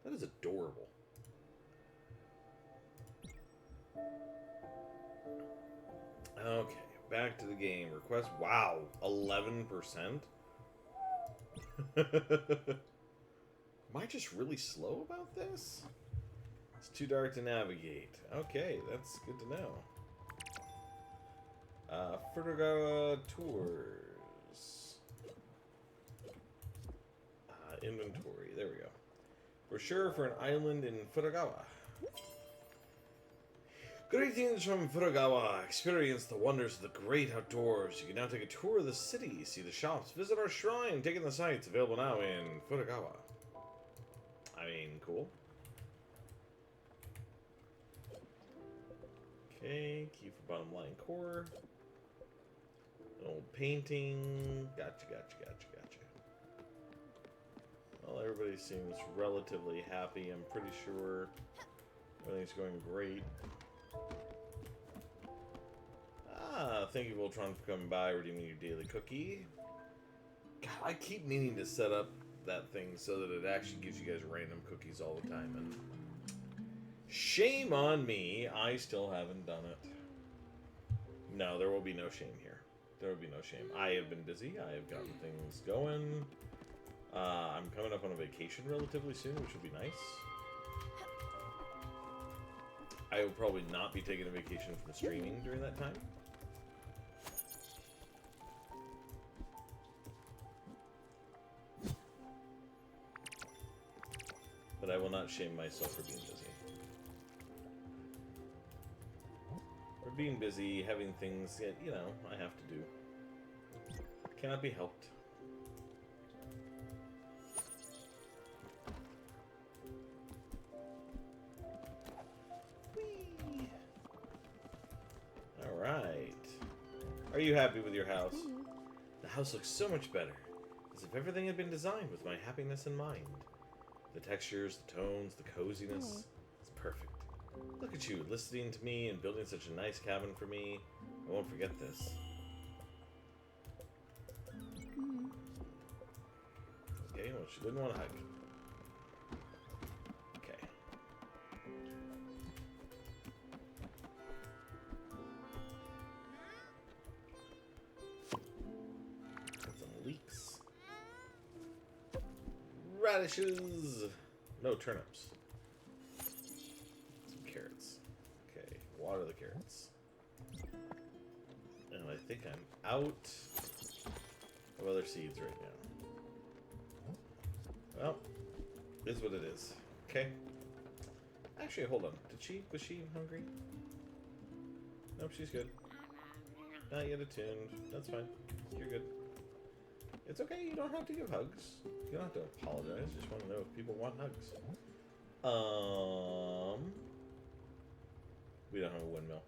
That is adorable. Okay, back to the game. Request. Wow, 11%? Am I just really slow about this? It's too dark to navigate. Okay, that's good to know. Futogawa Tours. Inventory. There we go. Brochure for an island in Futogawa. Greetings from Futogawa. Experience the wonders of the great outdoors. You can now take a tour of the city, see the shops, visit our shrine, take in the sights. Available now in Futogawa. I mean, cool. Okay, key for bottom line core. An old painting. Gotcha. Well, everybody seems relatively happy. I'm pretty sure everything's going great. Thank you, Voltron, for coming by, redeeming your daily cookie. God, I keep meaning to set up that thing so that it actually gives you guys random cookies all the time, and shame on me, I still haven't done it. No, there will be no shame here. There will be no shame. I have been busy. I have gotten things going. I'm coming up on a vacation relatively soon, which will be nice. I will probably not be taking a vacation from streaming during that time. But I will not shame myself for being busy. For being busy, having things that, you know, I have to do. Cannot be helped. Whee! Alright. Are you happy with your house? The house looks so much better. As if everything had been designed with my happiness in mind. The textures, the tones, the coziness. It's perfect. Look at you, listening to me and building such a nice cabin for me. I won't forget this. Okay, well, she didn't want to hug. Okay. Got some leeks. Radishes! No turnips. Some carrots. Okay, water the carrots. And I think I'm out of other seeds right now. Well, is what it is. Okay. Actually, hold on. Was she hungry? Nope, she's good. Not yet attuned. That's fine. You're good. It's okay, you don't have to give hugs. You don't have to apologize. Just want to know if people want hugs. We don't have a windmill.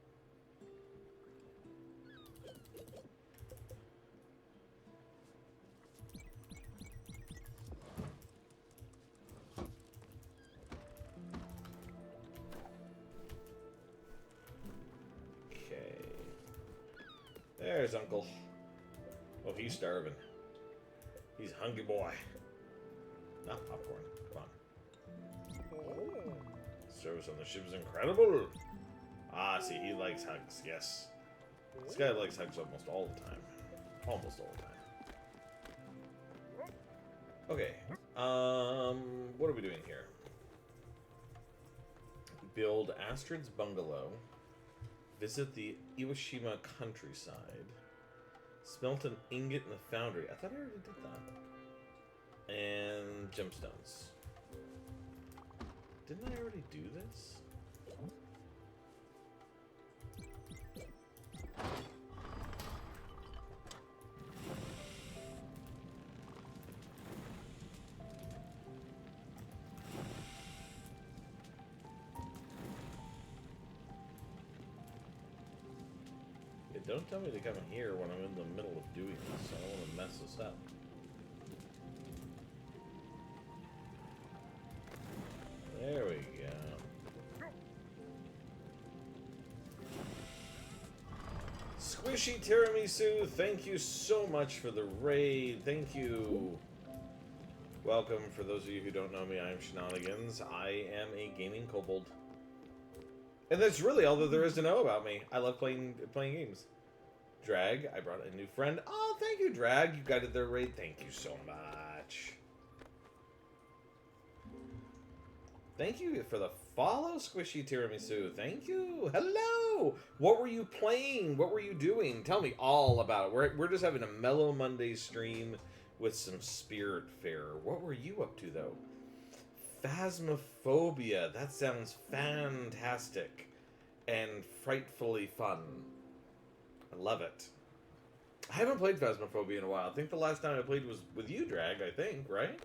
Okay. There's Uncle. Oh, he's starving. He's a hungry boy. Not popcorn. Come on. Service on the ship is incredible. Ah, see, he likes hugs. Yes. This guy likes hugs almost all the time. Almost all the time. Okay. What are we doing here? Build Astrid's bungalow. Visit the Iwashima countryside. Smelt an ingot in the foundry. I thought I already did that. And gemstones. Didn't I already do this? Yeah, don't tell me to come in here when I'm in the middle of doing this. I don't want to mess this up. There we go. Squishy Tiramisu, thank you so much for the raid. Thank you. Welcome. For those of you who don't know me, I am Shenanigans. I am a gaming kobold. And that's really all that there is to know about me. I love playing games. Drag, I brought a new friend. Oh, thank you, Drag. You guided their raid. Thank you so much. Thank you for the follow, Squishy Tiramisu. Thank you. Hello. What were you playing? What were you doing? Tell me all about it. We're just having a mellow Monday stream with some Spiritfarer. What were you up to, though? Phasmophobia. That sounds fantastic and frightfully fun. I love it. I haven't played Phasmophobia in a while. I think the last time I played was with you, Drag, I think, right?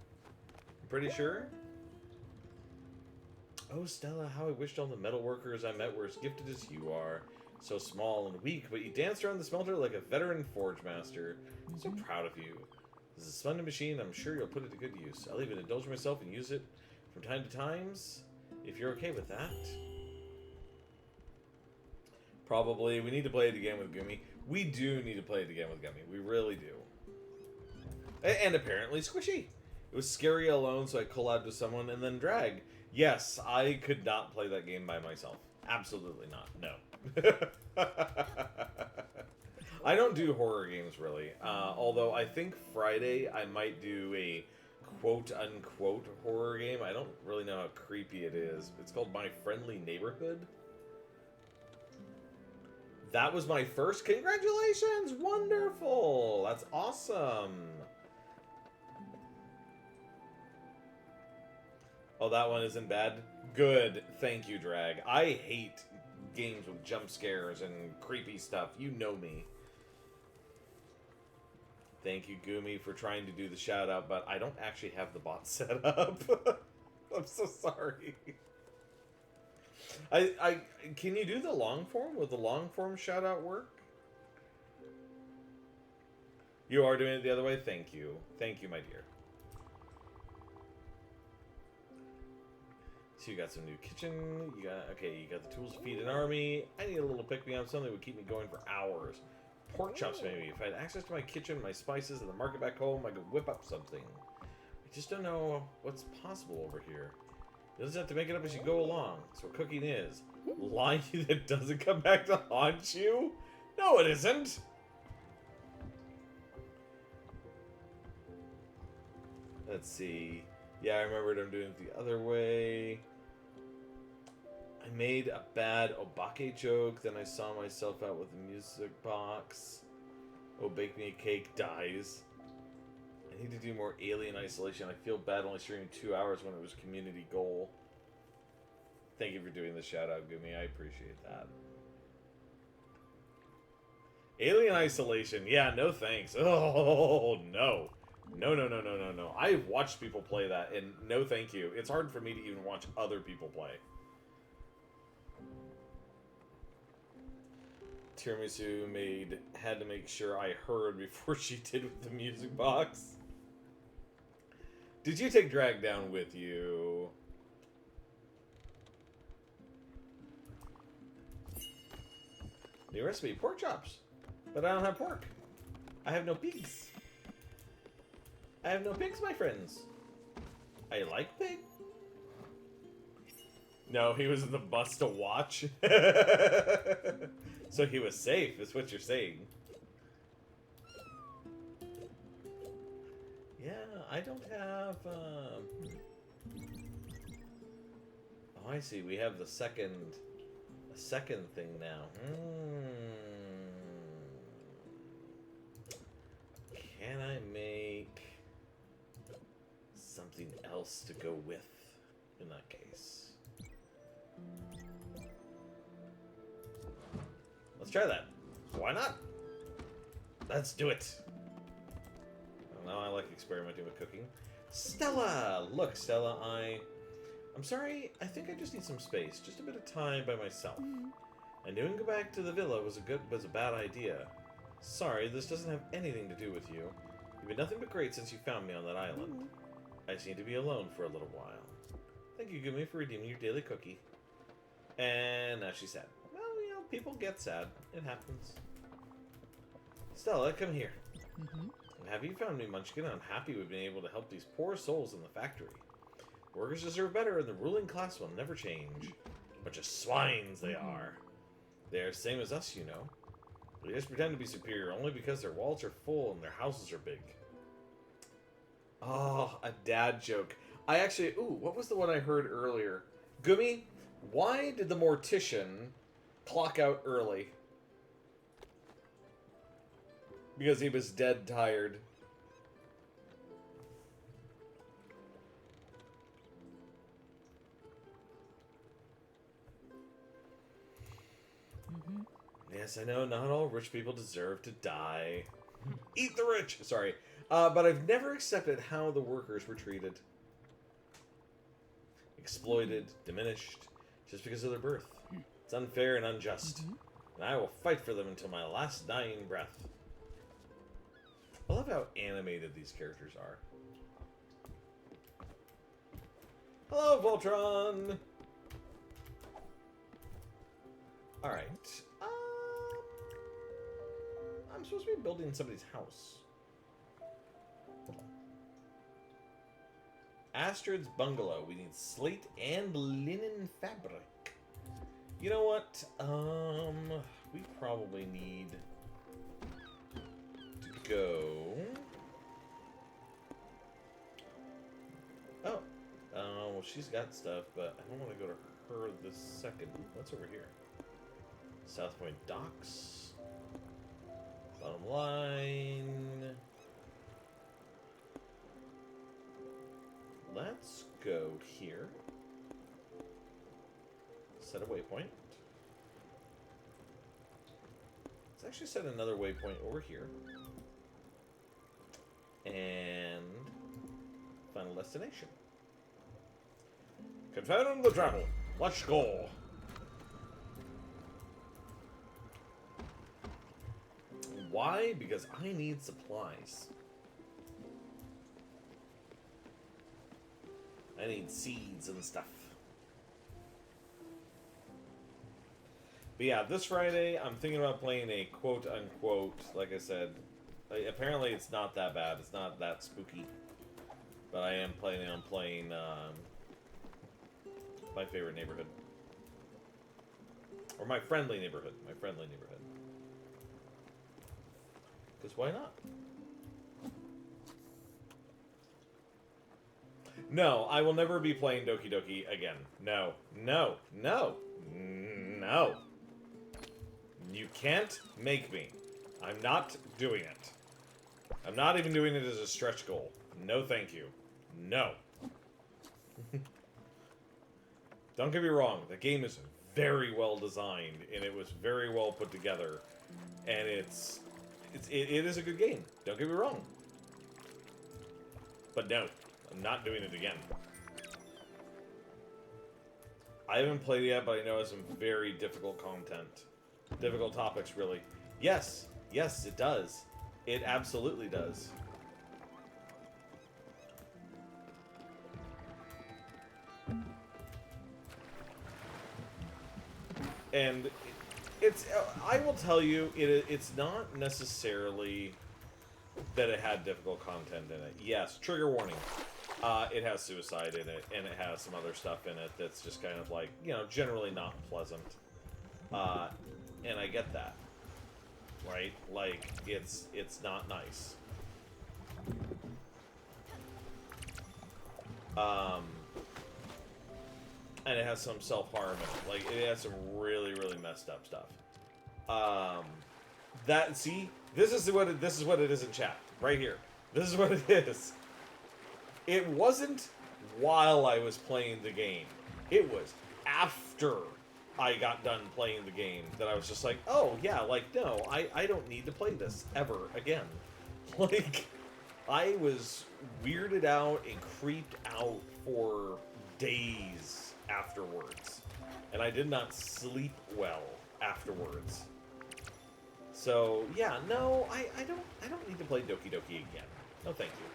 I'm pretty sure. Oh, Stella, how I wished all the metalworkers I met were as gifted as you are. So small and weak, but you danced around the smelter like a veteran forge master. I'm so proud of you. This is a splendid machine. I'm sure you'll put it to good use. I'll even indulge myself and use it from time to times, if you're okay with that. Probably. We need to play it again with Gumi. We do need to play it again with Gummy. We really do. And apparently Squishy. It was scary alone, so I collabed with someone, and then Drag. Yes, I could not play that game by myself. Absolutely not. No. I don't do horror games, really. Although I think Friday I might do a quote-unquote horror game. I don't really know how creepy it is. It's called My Friendly Neighborhood. That was my first. Congratulations! Wonderful! That's awesome! Oh, that one isn't bad? Good. Thank you, Drag. I hate games with jump scares and creepy stuff. You know me. Thank you, Gumi, for trying to do the shout-out, but I don't actually have the bot set up. I'm so sorry. Can you do the long form? Will the long form shout-out work? You are doing it the other way? Thank you. Thank you, my dear. So you got some new kitchen. You got the tools to feed an army. I need a little pick-me-up, something that would keep me going for hours. Pork chops, maybe. If I had access to my kitchen, my spices, and the market back home, I could whip up something. I just don't know what's possible over here. You just have to make it up as you go along. That's what cooking is. Lying that doesn't come back to haunt you? No, it isn't! Let's see. Yeah, I remembered I'm doing it the other way. I made a bad Obake joke, then I saw myself out with a music box. Oh, bake me a cake, dies. I need to do more Alien Isolation. I feel bad only streaming 2 hours when it was community goal. Thank you for doing the shout out, Gumi. I appreciate that. Alien Isolation. Yeah, no thanks. Oh, no. No. I've watched people play that, and no thank you. It's hard for me to even watch other people play. Tiramisu had to make sure I heard before she did with the music box. Did you take Drag down with you? New recipe, pork chops. But I don't have pork. I have no pigs. I have no pigs, my friends. I like pig. No, he was in the bus to watch. So he was safe, is what you're saying. Yeah, I don't have... Oh, I see. We have the second thing now. Can I make something else to go with in that case? Let's try that. Why not? Let's do it. Now I like experimenting with cooking. Stella! Look, Stella, I'm sorry, I think I just need some space. Just a bit of time by myself. I knew going back to the villa was a bad idea. Sorry, this doesn't have anything to do with you. You've been nothing but great since you found me on that island. I just need to be alone for a little while. Thank you, Gumi, for redeeming your daily cookie. And now she's sad. Well, you know, people get sad. It happens. Stella, come here. Have you found me, Munchkin? I'm happy we've been able to help these poor souls in the factory. Workers deserve better, and the ruling class will never change. Bunch of swines they are. They're the same as us, you know. They just pretend to be superior only because their wallets are full and their houses are big. Oh, a dad joke. I actually... Ooh, what was the one I heard earlier? Gumi, why did the mortician clock out early? Because he was dead tired. Yes, I know not all rich people deserve to die. Eat the rich! Sorry. But I've never accepted how the workers were treated. Exploited, diminished, just because of their birth. It's unfair and unjust. And I will fight for them until my last dying breath. I love how animated these characters are. Hello, Voltron! Alright. I'm supposed to be building somebody's house. Hold on. Astrid's bungalow. We need slate and linen fabric. You know what? We probably need to go... Oh. Well, she's got stuff, but I don't want to go to her this second. What's over here? South Point Docks. Bottom line. Let's go here. Set a waypoint. Let's actually set another waypoint over here. And final destination. Confirm the travel. Let's go. Why? Because I need supplies. I need seeds and stuff. But yeah, this Friday, I'm thinking about playing a quote-unquote, like I said, apparently it's not that bad. It's not that spooky. But I am planning on playing my favorite neighborhood. Or my friendly neighborhood. My friendly neighborhood. Because why not? No, I will never be playing Doki Doki again. No. No. No. No. You can't make me. I'm not doing it. I'm not even doing it as a stretch goal. No thank you. No. Don't get me wrong. The game is very well designed, and it was very well put together. And it is a good game. Don't get me wrong. But no, I'm not doing it again. I haven't played it yet, but I know it's some very difficult content. Difficult topics, really. Yes, yes, it does. It absolutely does. And it's, I will tell you, it's not necessarily that it had difficult content in it. Yes, trigger warning. It has suicide in it, and it has some other stuff in it that's just kind of like, you know, generally not pleasant. And I get that. Right? Like, it's not nice. And it has some self-harm in it. Like, it has some really, really messed up stuff. This is what it is in chat. Right here. This is what it is. It wasn't while I was playing the game. It was after I got done playing the game that I was just like, oh, yeah, like, no, I don't need to play this ever again. Like, I was weirded out and creeped out for days afterwards. And I did not sleep well afterwards. So, yeah, no, I don't need to play Doki Doki again. No, thank you.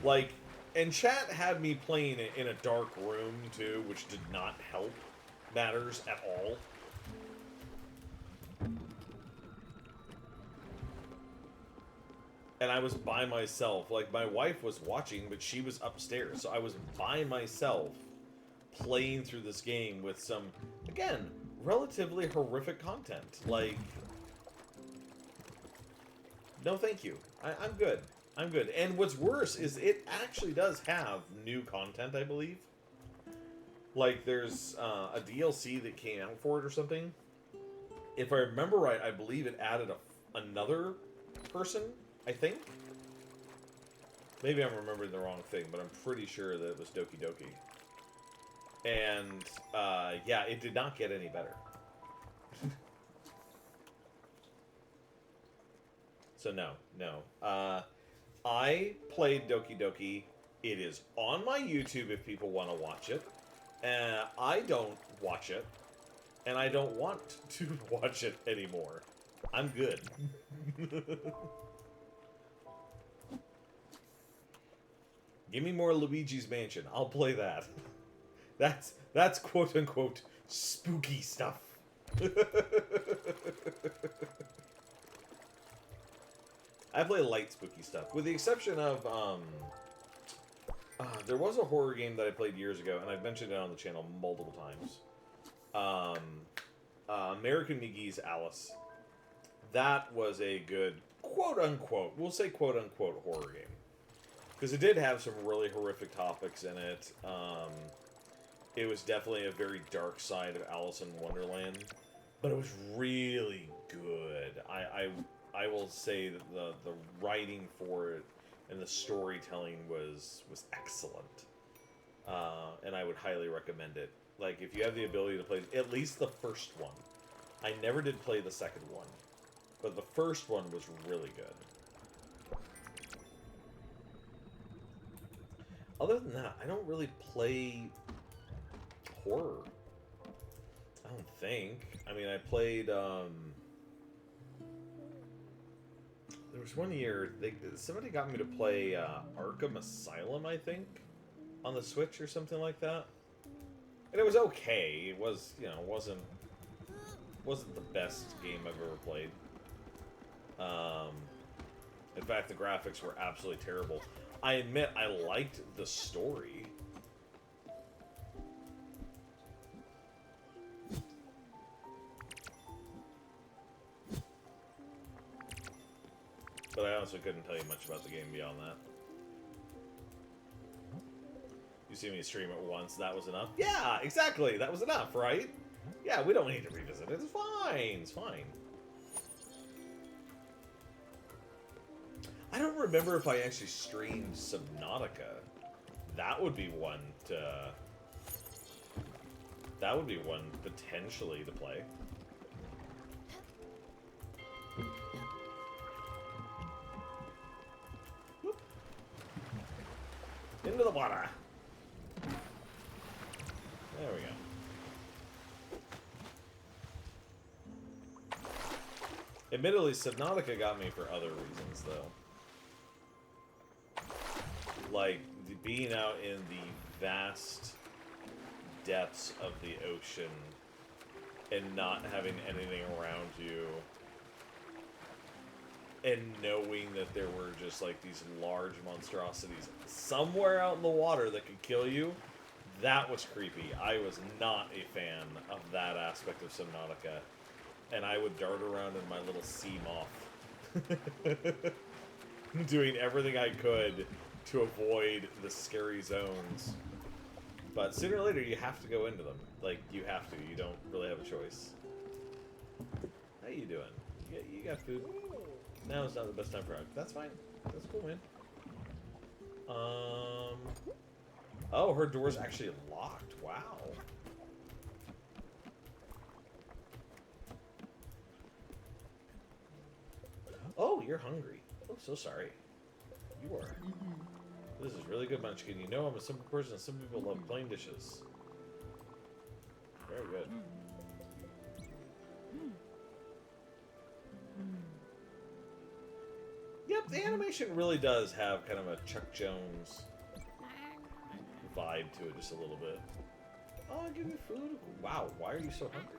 Like, and chat had me playing it in a dark room, too, which did not help matters at all. And I was by myself. Like, my wife was watching, but she was upstairs. So I was by myself playing through this game with some, again, relatively horrific content. Like, no thank you. I'm good. I'm good. And what's worse is it actually does have new content, I believe. Like, there's a DLC that came out for it or something. If I remember right, I believe it added another person, I think. Maybe I'm remembering the wrong thing, but I'm pretty sure that it was Doki Doki. And, yeah, it did not get any better. So, no. I played Doki Doki. It is on my YouTube if people want to watch it. I don't watch it. And I don't want to watch it anymore. I'm good. Give me more Luigi's Mansion. I'll play that. That's quote unquote spooky stuff. I play light spooky stuff, with the exception of there was a horror game that I played years ago, and I've mentioned it on the channel multiple times. American McGee's Alice. That was a good quote unquote, we'll say quote unquote horror game. Because it did have some really horrific topics in it. It was definitely a very dark side of Alice in Wonderland. But it was really good. I will say that the writing for it and the storytelling was excellent. And I would highly recommend it. Like, if you have the ability to play at least the first one. I never did play the second one. But the first one was really good. Other than that, I don't really play horror. I don't think. I mean, I played, there was one year, somebody got me to play Arkham Asylum, I think, on the Switch or something like that. And it was okay. It was, you know, wasn't the best game I've ever played. In fact, the graphics were absolutely terrible. I admit I liked the story. But I also couldn't tell you much about the game beyond that. You see me stream it once, that was enough? Yeah, exactly, that was enough, right? Yeah, we don't need to revisit it, it's fine, it's fine. I don't remember if I actually streamed Subnautica. That would be one to... That would be one potentially to play. Whoop. Into the water. There we go. Admittedly, Subnautica got me for other reasons, though. Like, being out in the vast depths of the ocean and not having anything around you, and knowing that there were just, like, these large monstrosities somewhere out in the water that could kill you, that was creepy. I was not a fan of that aspect of Subnautica, and I would dart around in my little sea moth, doing everything I could to avoid the scary zones. But sooner or later, you have to go into them. Like, you have to. You don't really have a choice. How you doing? You got food? Now is not the best time for it. That's fine. That's cool, man. Oh, her door's actually locked. Wow. Oh, you're hungry. Oh, so sorry. You are. This is really good, Munchkin. You know I'm a simple person, and some people love plain dishes. Very good. Yep, the animation really does have kind of a Chuck Jones vibe to it just a little bit. Oh, give me food. Wow, why are you so hungry?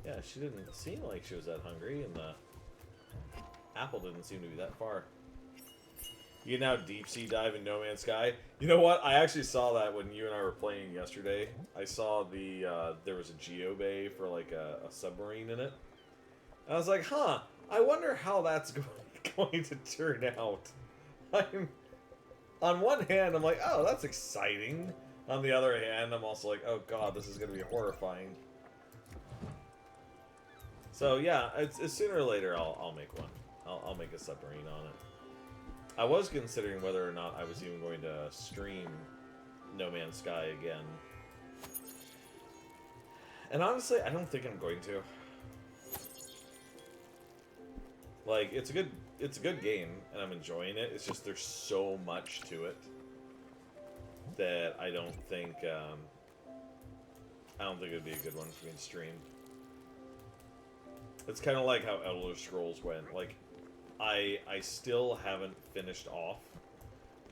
Yeah, she didn't seem like she was that hungry, and the apple didn't seem to be that far. You can now deep sea dive in No Man's Sky. You know what? I actually saw that when you and I were playing yesterday. I saw there was a geobay for like a submarine in it. And I was like, huh, I wonder how that's going to turn out. On one hand, I'm like, oh, that's exciting. On the other hand, I'm also like, oh god, this is going to be horrifying. So yeah, it's sooner or later I'll make one. I'll make a submarine on it. I was considering whether or not I was even going to stream No Man's Sky again. And honestly, I don't think I'm going to. Like, it's a good game, and I'm enjoying it. It's just there's so much to it that I don't think it'd be a good one for me to stream. It's kind of like how Elder Scrolls went. Like, I still haven't finished off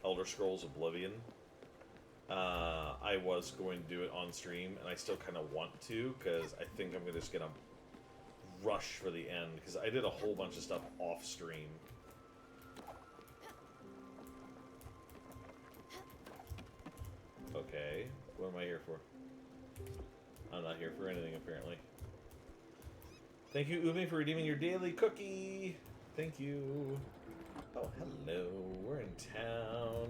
Elder Scrolls Oblivion. I was going to do it on stream, and I still kind of want to, because I think I'm just going to rush for the end, because I did a whole bunch of stuff off stream. Okay, what am I here for? I'm not here for anything, apparently. Thank you, Umi, for redeeming your daily cookie. Thank you. Oh, hello. We're in town.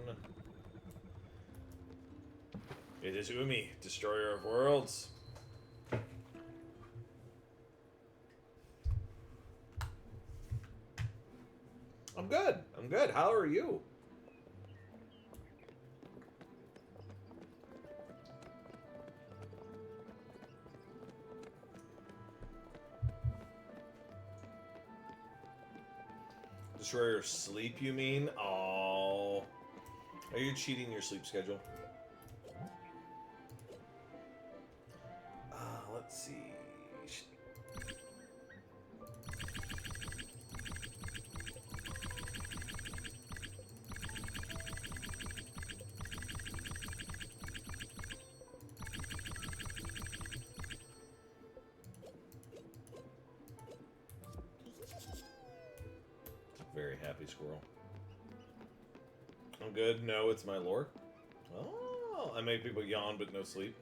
It is Umi, destroyer of worlds. I'm good. I'm good. How are you? Destroyer of sleep, you mean? Oh. Are you cheating your sleep schedule? Let's see. Very happy squirrel. I'm good. No, it's my lore. Oh, I make people yawn but no sleep.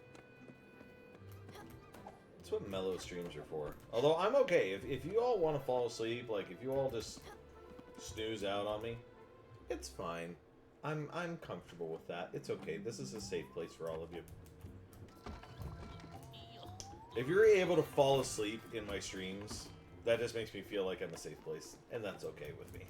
That's what mellow streams are for. Although I'm okay. If you all want to fall asleep, like if you all just snooze out on me, it's fine. I'm comfortable with that. It's okay. This is a safe place for all of you. If you're able to fall asleep in my streams, that just makes me feel like I'm a safe place, and that's okay with me.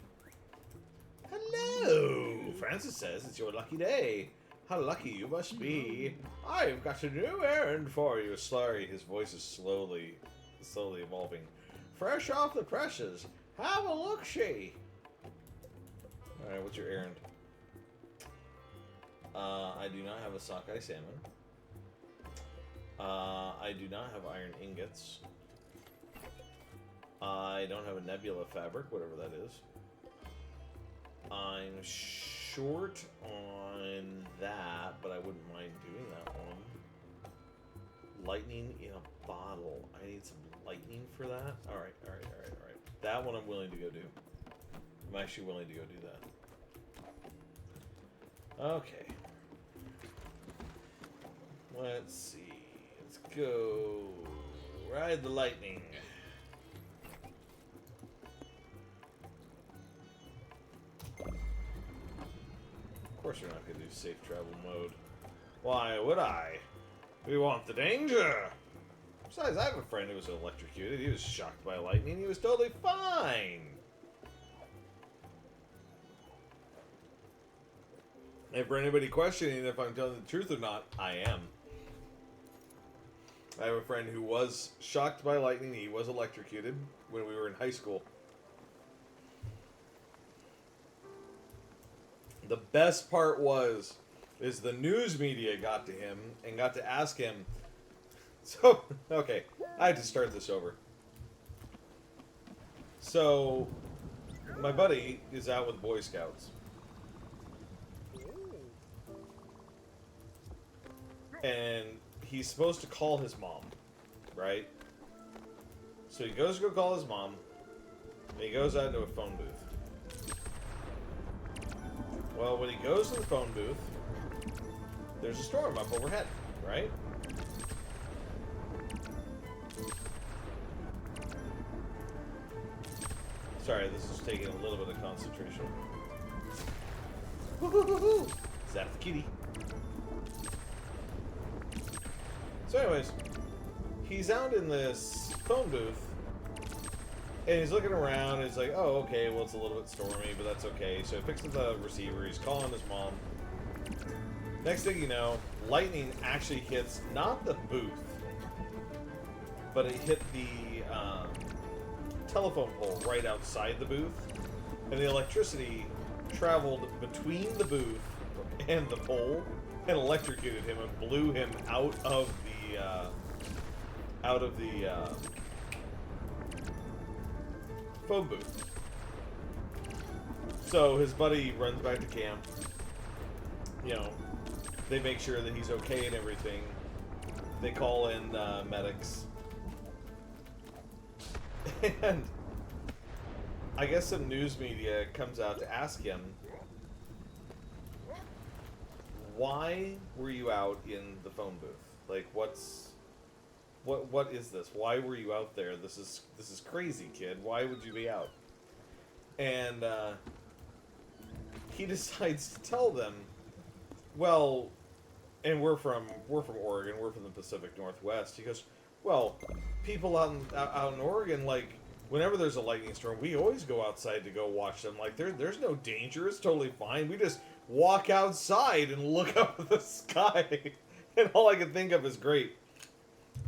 Hello! Francis says it's your lucky day. How lucky you must be. I've got a new errand for you. Slurry, his voice is slowly evolving. Fresh off the presses. Have a look-see. Alright, what's your errand? I do not have a sockeye salmon. I do not have iron ingots. I don't have a nebula fabric, whatever that is. I'm short on that, but I wouldn't mind doing that one. Lightning in a bottle. I need some lightning for that. Alright. That one I'm willing to go do. I'm actually willing to go do that. Okay. Let's see. Let's go ride the lightning. Of course we're not going to do safe travel mode. Why would I? We want the danger! Besides, I have a friend who was electrocuted. He was shocked by lightning. He was totally fine! And for anybody questioning if I'm telling the truth or not, I am. I have a friend who was shocked by lightning. He was electrocuted when we were in high school. The best part is the news media got to him and got to ask him. So, okay, I had to start this over. So, my buddy is out with Boy Scouts. And he's supposed to call his mom, right? So he goes to go call his mom, and he goes out into a phone booth. Well, when he goes to the phone booth, there's a storm up overhead, right? Sorry, this is taking a little bit of concentration. Woo-hoo-hoo-hoo! Zap the kitty. So anyways, he's out in this phone booth, and he's looking around, and he's like, oh, okay, well, it's a little bit stormy, but that's okay. So he picks up the receiver, he's calling his mom. Next thing you know, lightning actually hits not the booth, but it hit the telephone pole right outside the booth, and the electricity traveled between the booth and the pole and electrocuted him and blew him out of the phone booth. So his buddy runs back to camp. You know, they make sure that he's okay and everything. They call in medics. And I guess some news media comes out to ask him, why were you out in the phone booth? Like, what is this? Why were you out there? This is crazy, kid. Why would you be out? And he decides to tell them, well, and we're from Oregon, we're from the Pacific Northwest. He goes, well, people out in Oregon, like, whenever there's a lightning storm, we always go outside to go watch them. Like, there's no danger. It's totally fine. We just walk outside and look up at the sky. And all I can think of is, great.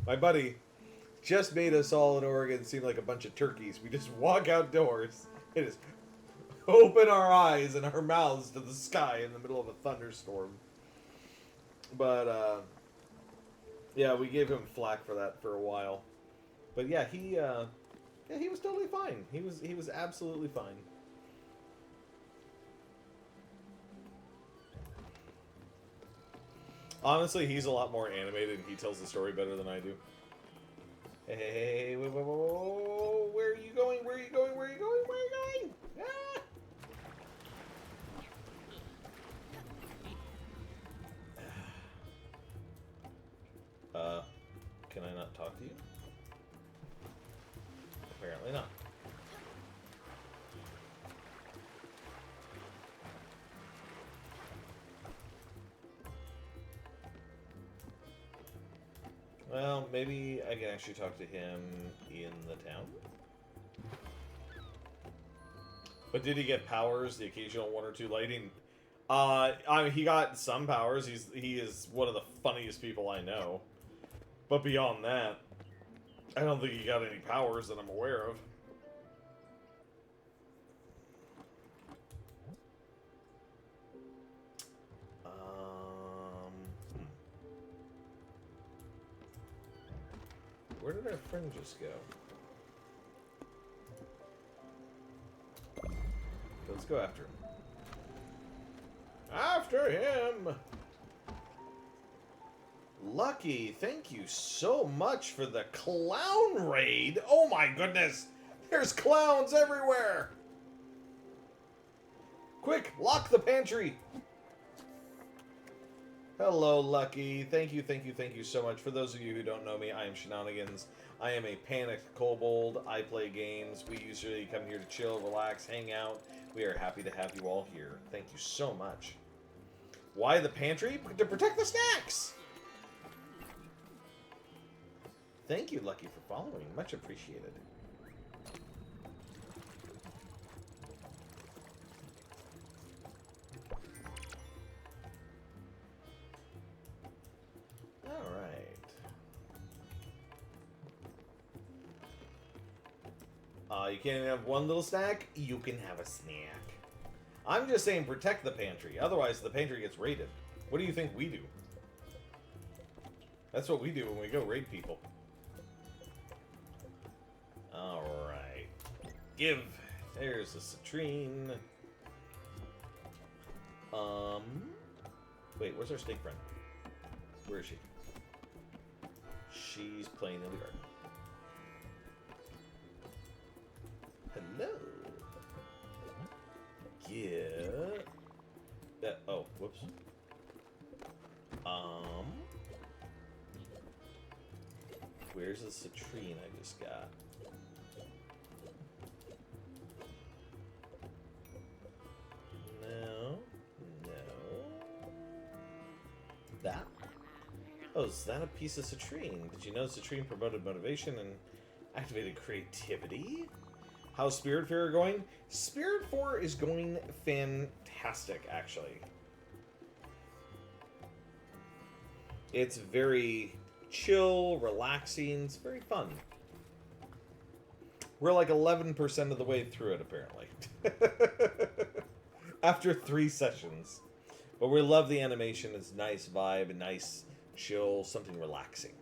My buddy just made us all in Oregon seem like a bunch of turkeys. We just walk outdoors and just open our eyes and our mouths to the sky in the middle of a thunderstorm. But, yeah, we gave him flack for that for a while. But yeah, he was totally fine. He was absolutely fine. Honestly, he's a lot more animated and he tells the story better than I do. Hey, whoa, whoa, whoa, whoa, where are you going? Where are you going? Where are you going? Where are you going? Ah! Can I not talk to you? Apparently not. Well, maybe I can actually talk to him in the town. But did he get powers? The occasional one or two lighting? I mean, he got some powers. He is one of the funniest people I know. But beyond that, I don't think he got any powers that I'm aware of. Where did our friend just go? Let's go after him. After him! Lucky, thank you so much for the clown raid. Oh my goodness! There's clowns everywhere! Quick, lock the pantry! Hello, Lucky. Thank you so much. For those of you who don't know me, I am Shenanigans. I am a panicked kobold. I play games. We usually come here to chill, relax, hang out. We are happy to have you all here. Thank you so much. Why the pantry? To protect the snacks! Thank you, Lucky, for following. Much appreciated. You can't even have one little snack? You can have a snack. I'm just saying protect the pantry. Otherwise, the pantry gets raided. What do you think we do? That's what we do when we go raid people. Alright. Give. There's a citrine. Wait, where's our snake friend? Where is she? She's playing in the garden. Whoops. Where's the citrine I just got? No. That? Oh, is that a piece of citrine? Did you know citrine promoted motivation and activated creativity? How's Spiritfarer going? Spiritfarer is going fantastic, actually. It's very chill, relaxing. It's very fun. We're like 11% of the way through it, apparently. After 3 sessions. But we love the animation. It's nice vibe, nice chill, something relaxing.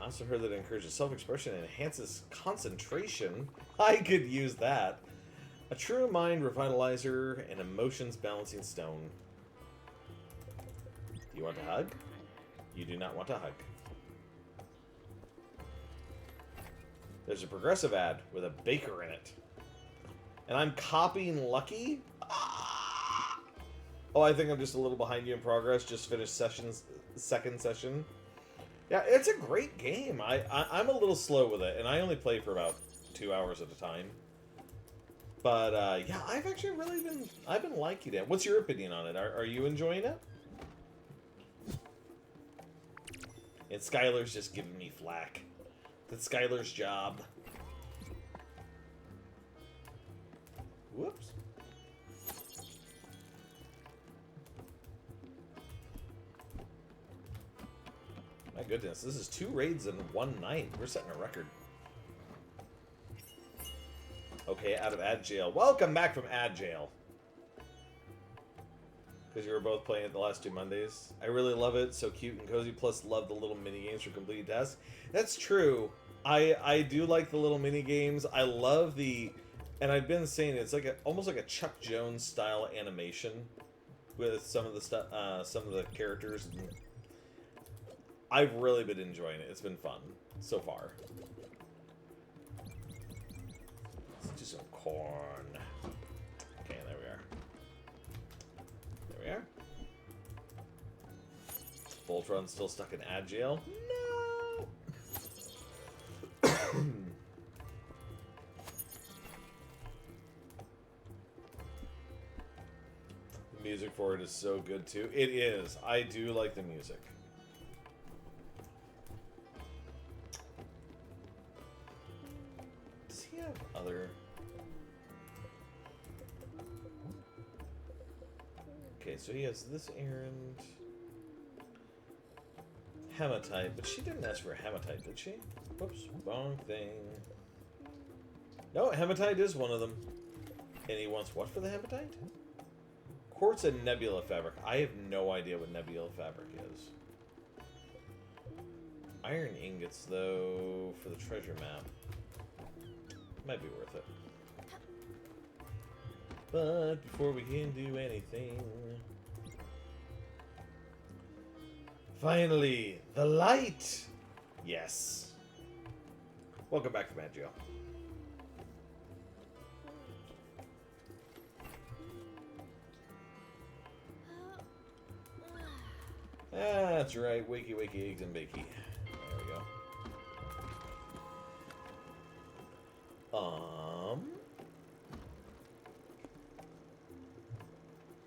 I also heard that it encourages self-expression and enhances concentration. I could use that. A true mind revitalizer and emotions balancing stone. Do you want a hug? You do not want a hug. There's a progressive ad with a baker in it. And I'm copying Lucky? Ah! Oh, I think I'm just a little behind you in progress. Just finished second session. Yeah, it's a great game. I'm a little slow with it, and I only play for about 2 hours at a time. But, yeah, I've actually really been liking it. What's your opinion on it? Are you enjoying it? And Skylar's just giving me flack. That's Skylar's job. Whoops. My goodness, this is 2 raids in 1 night. We're setting a record. Okay, out of ad jail. Welcome back from ad jail. Because you were both playing it the last 2 Mondays. I really love it. So cute and cozy. Plus, love the little mini games for completed tasks. That's true. I do like the little mini games. I love the, and I've been saying it's like almost like a Chuck Jones style animation with some of the stuff, some of the characters. I've really been enjoying it. It's been fun so far. Let's do some corn. Okay, there we are. There we are. Voltron's still stuck in ad jail. No. The music for it is so good too. It is. I do like the music. Does he have other? Okay, so he has this errand. Hematite, but she didn't ask for a hematite, did she? Whoops, wrong thing. No, hematite is one of them. And he wants what for the hematite? Quartz and nebula fabric. I have no idea what nebula fabric is. Iron ingots, though, for the treasure map. Might be worth it. But before we can do anything... Finally, the light! Yes. Welcome back to Maggio. That's right, wakey, wakey, eggs and bakey. There we go.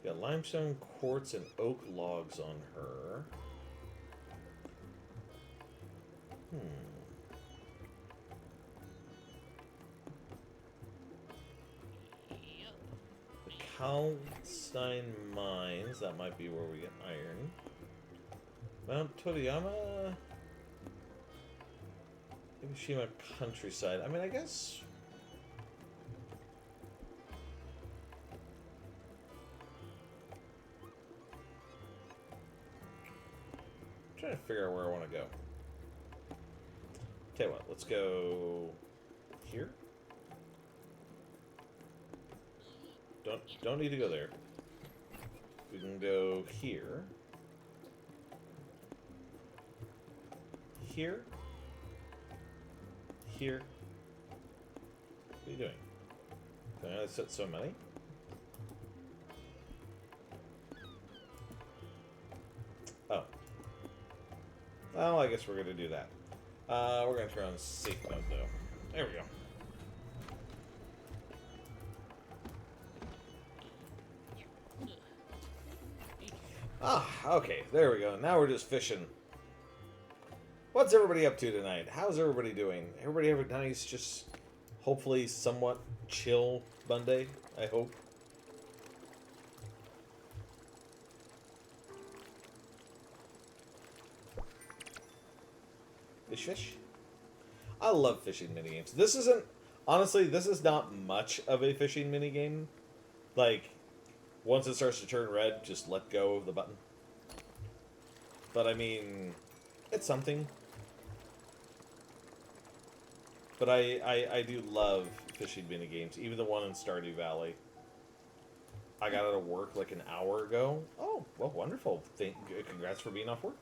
Got limestone, quartz, and oak logs on her. The Kalstein Mines, that might be where we get iron. Mount Toriyama? Higushima Countryside. I mean, I guess... I'm trying to figure out where I want to go. Tell you what, let's go here. Don't need to go there. We can go here. Here. Here. What are you doing? Can I only set so many? Well, I guess we're going to do that. We're going to turn on safe mode, though. There we go. Ah, okay. There we go. Now we're just fishing. What's everybody up to tonight? How's everybody doing? Everybody have a nice, just hopefully somewhat chill Monday, I hope. Fish? I love fishing minigames. This isn't, honestly, this is not much of a fishing minigame. Like, once it starts to turn red, just let go of the button. But I mean, it's something. But I do love fishing minigames, even the one in Stardew Valley. I got out of work like an hour ago. Oh, well, wonderful. Congrats for being off work.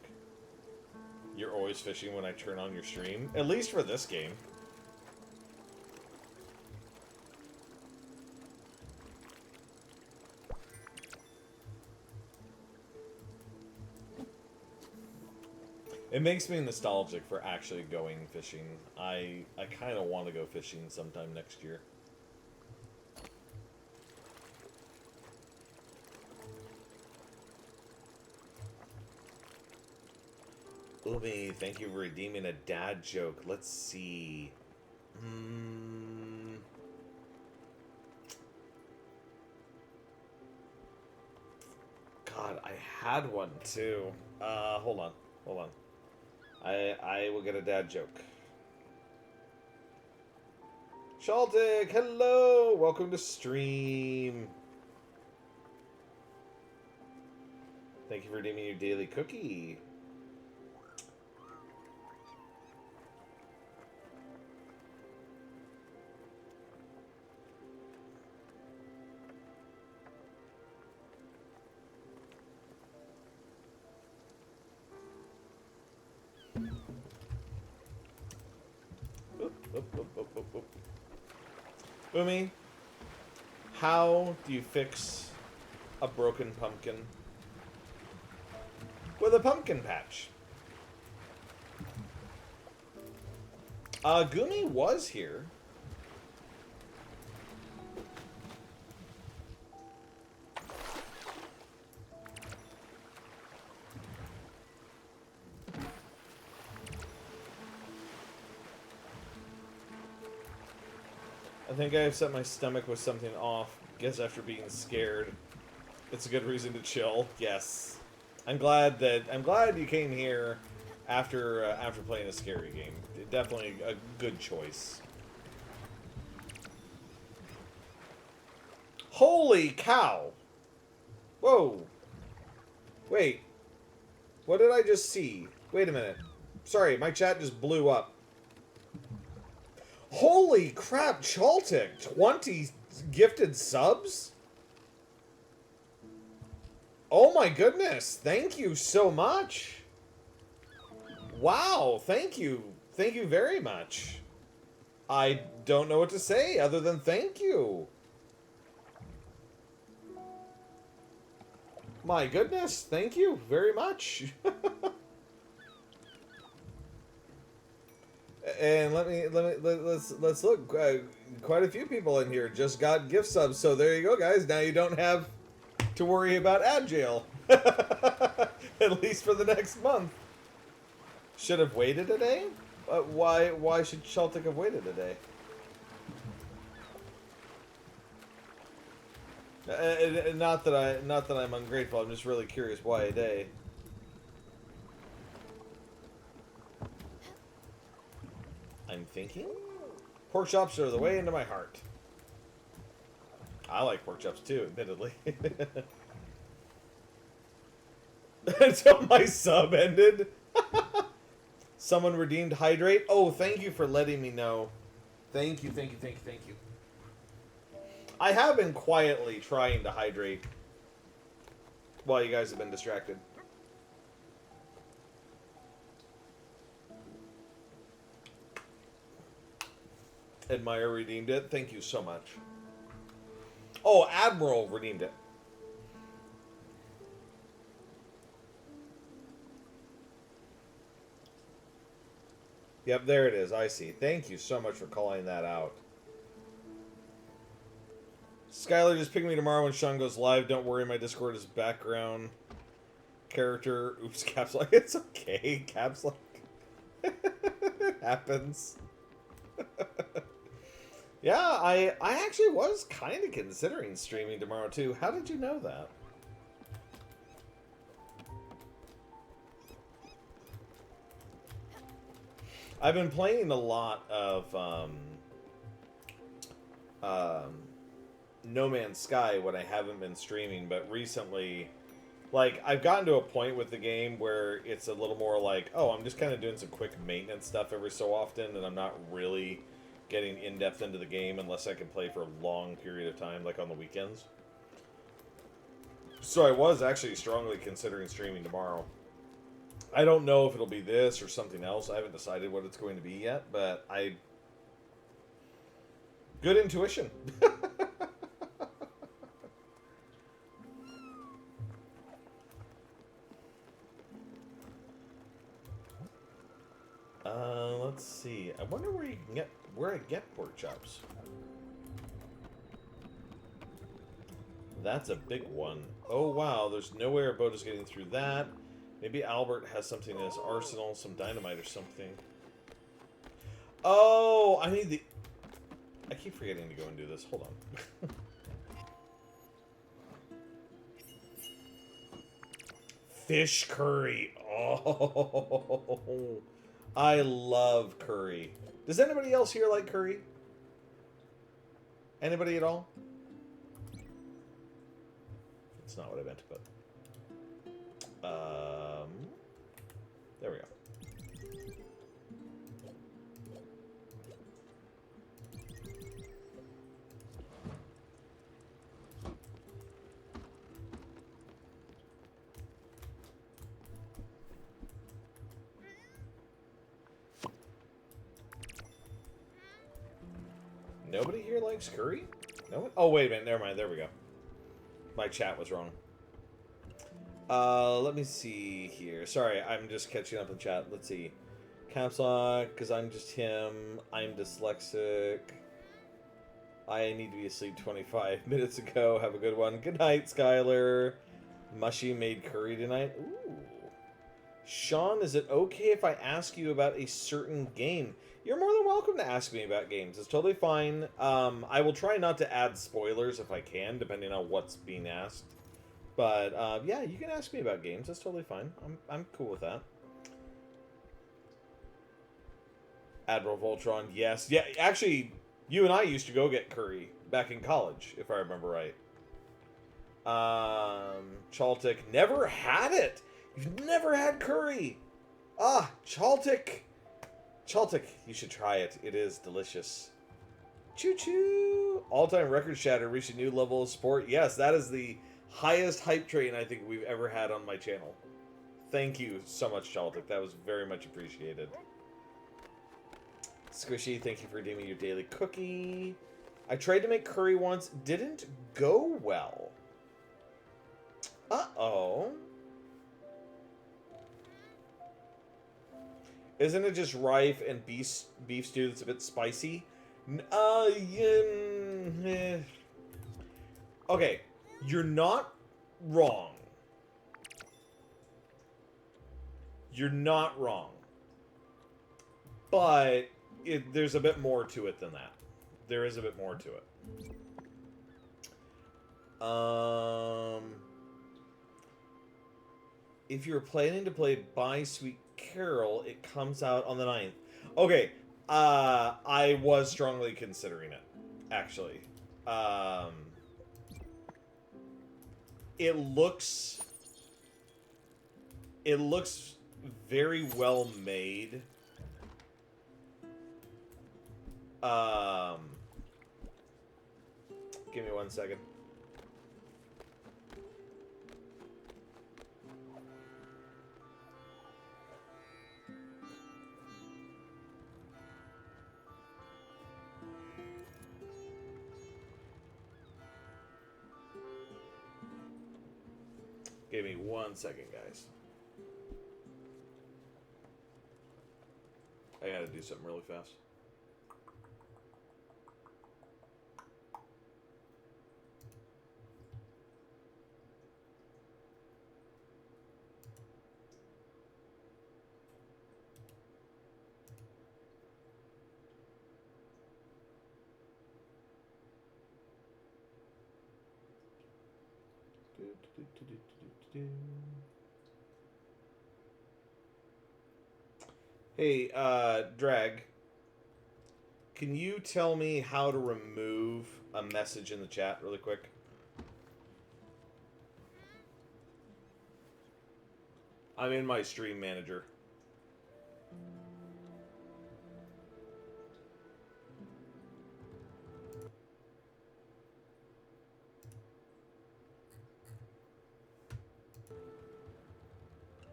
You're always fishing when I turn on your stream. At least for this game. It makes me nostalgic for actually going fishing. I kind of want to go fishing sometime next year. Umi, thank you for redeeming a dad joke. Let's see. God, I had one too. Hold on. I will get a dad joke. Shaltic, hello! Welcome to stream. Thank you for redeeming your daily cookie. Umi, how do you fix a broken pumpkin? With a pumpkin patch. Gumi was here. I think I've set my stomach with something off. Guess after being scared, it's a good reason to chill. Yes, I'm glad you came here after playing a scary game. Definitely a good choice. Holy cow! Whoa! Wait, what did I just see? Wait a minute. Sorry, my chat just blew up. Holy crap, Chaltic! 20 gifted subs? Oh my goodness! Thank you so much! Wow, thank you. Thank you very much. I don't know what to say other than thank you. My goodness, thank you very much. And let's look. Quite a few people in here just got gift subs, so there you go, guys. Now you don't have to worry about ad jail, at least for the next month. Should have waited a day. Why should Sheltic have waited a day? Not that I'm ungrateful. I'm just really curious why a day. I'm thinking pork chops are the way into my heart. I like pork chops too, admittedly. Until my sub ended. Someone redeemed hydrate. Oh, thank you for letting me know. Thank you. I have been quietly trying to hydrate while you guys have been distracted. Admire redeemed it. Thank you so much. Oh, Admiral redeemed it. Yep, there it is. I see. Thank you so much for calling that out. Skylar, just pick me tomorrow when Sean goes live. Don't worry, my Discord is background character. Oops, caps lock. It's okay. Caps lock. It happens. Yeah, I actually was kind of considering streaming tomorrow too. How did you know that? I've been playing a lot of No Man's Sky when I haven't been streaming, but recently, like, I've gotten to a point with the game where it's a little more like, oh, I'm just kind of doing some quick maintenance stuff every so often, and I'm not really getting in-depth into the game unless I can play for a long period of time, like on the weekends. So I was actually strongly considering streaming tomorrow. I don't know if it'll be this or something else. I haven't decided what it's going to be yet, but good intuition. Let's see. I wonder where I get pork chops. That's a big one. Oh wow, there's no way our boat is getting through that. Maybe Albert has something in his arsenal, some dynamite or something. Oh, I need the... I keep forgetting to go and do this. Hold on. Fish curry. Oh, I love curry. Does anybody else here like curry? Anybody at all? That's not what I meant to put. There we go. Nobody here likes curry? No one? Oh, wait a minute. Never mind. There we go. My chat was wrong. Let me see here. Sorry, I'm just catching up in chat. Let's see. Caps lock, because I'm just him. I'm dyslexic. I need to be asleep 25 minutes ago. Have a good one. Good night, Skylar. Mushy made curry tonight. Ooh. Sean, is it okay if I ask you about a certain game? You're more than welcome to ask me about games. It's totally fine. I will try not to add spoilers if I can, depending on what's being asked. But, yeah, you can ask me about games. That's totally fine. I'm cool with that. Admiral Voltron, yes. Yeah, actually, you and I used to go get curry back in college, if I remember right. Chaltic, never had it. You've never had curry. Ah, Chaltic. Chaltic, you should try it. It is delicious. Choo-choo. All-time record shatter reached a new level of support. Yes, that is the highest hype train I think we've ever had on my channel. Thank you so much, Chaltic. That was very much appreciated. Squishy, thank you for redeeming your daily cookie. I tried to make curry once. Didn't go well. Uh-oh. Isn't it just rife and beef stew that's a bit spicy? Okay, you're not wrong. You're not wrong. But there's a bit more to it than that. There is a bit more to it. If you're planning to play By Sweet Carol, it comes out on the 9th. Okay, I was strongly considering it, actually. It looks very well made. Give me 1 second. Give me 1 second, guys. I gotta gotta do something really fast. Hey, Drag, can you tell me how to remove a message in the chat really quick? I'm in my stream manager.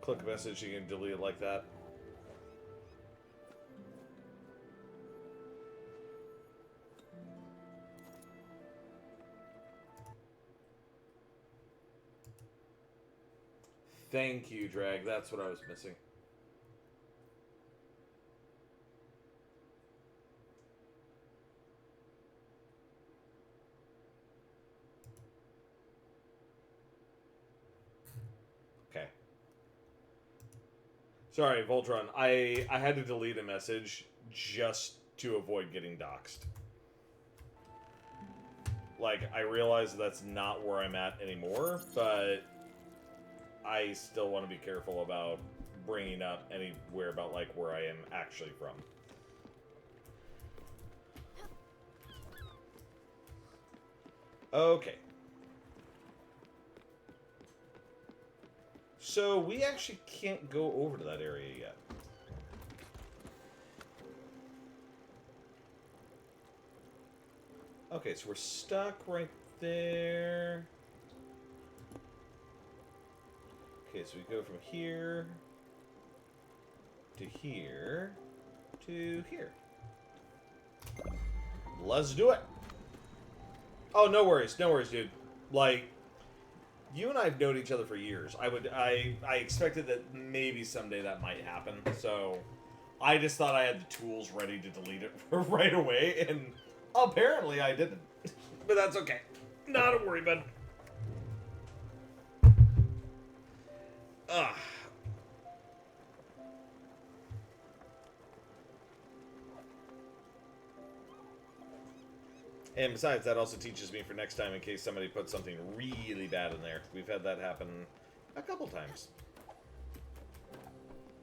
Click a message, you can delete it like that. Thank you, Drag. That's what I was missing. Okay. Sorry, Voltron. I had to delete a message just to avoid getting doxxed. Like, I realize that's not where I'm at anymore, but I still want to be careful about bringing up anywhere about, like, where I am actually from. Okay. So, we actually can't go over to that area yet. Okay, so we're stuck right there. Okay, so we go from here to here to here. Let's do it. Oh, no worries, dude. Like, you and I have known each other for years. I expected that maybe someday that might happen. So, I just thought I had the tools ready to delete it right away, and apparently I didn't. But that's okay. Not a worry, bud. Ugh. And besides, that also teaches me for next time in case somebody puts something really bad in there. We've had that happen a couple times.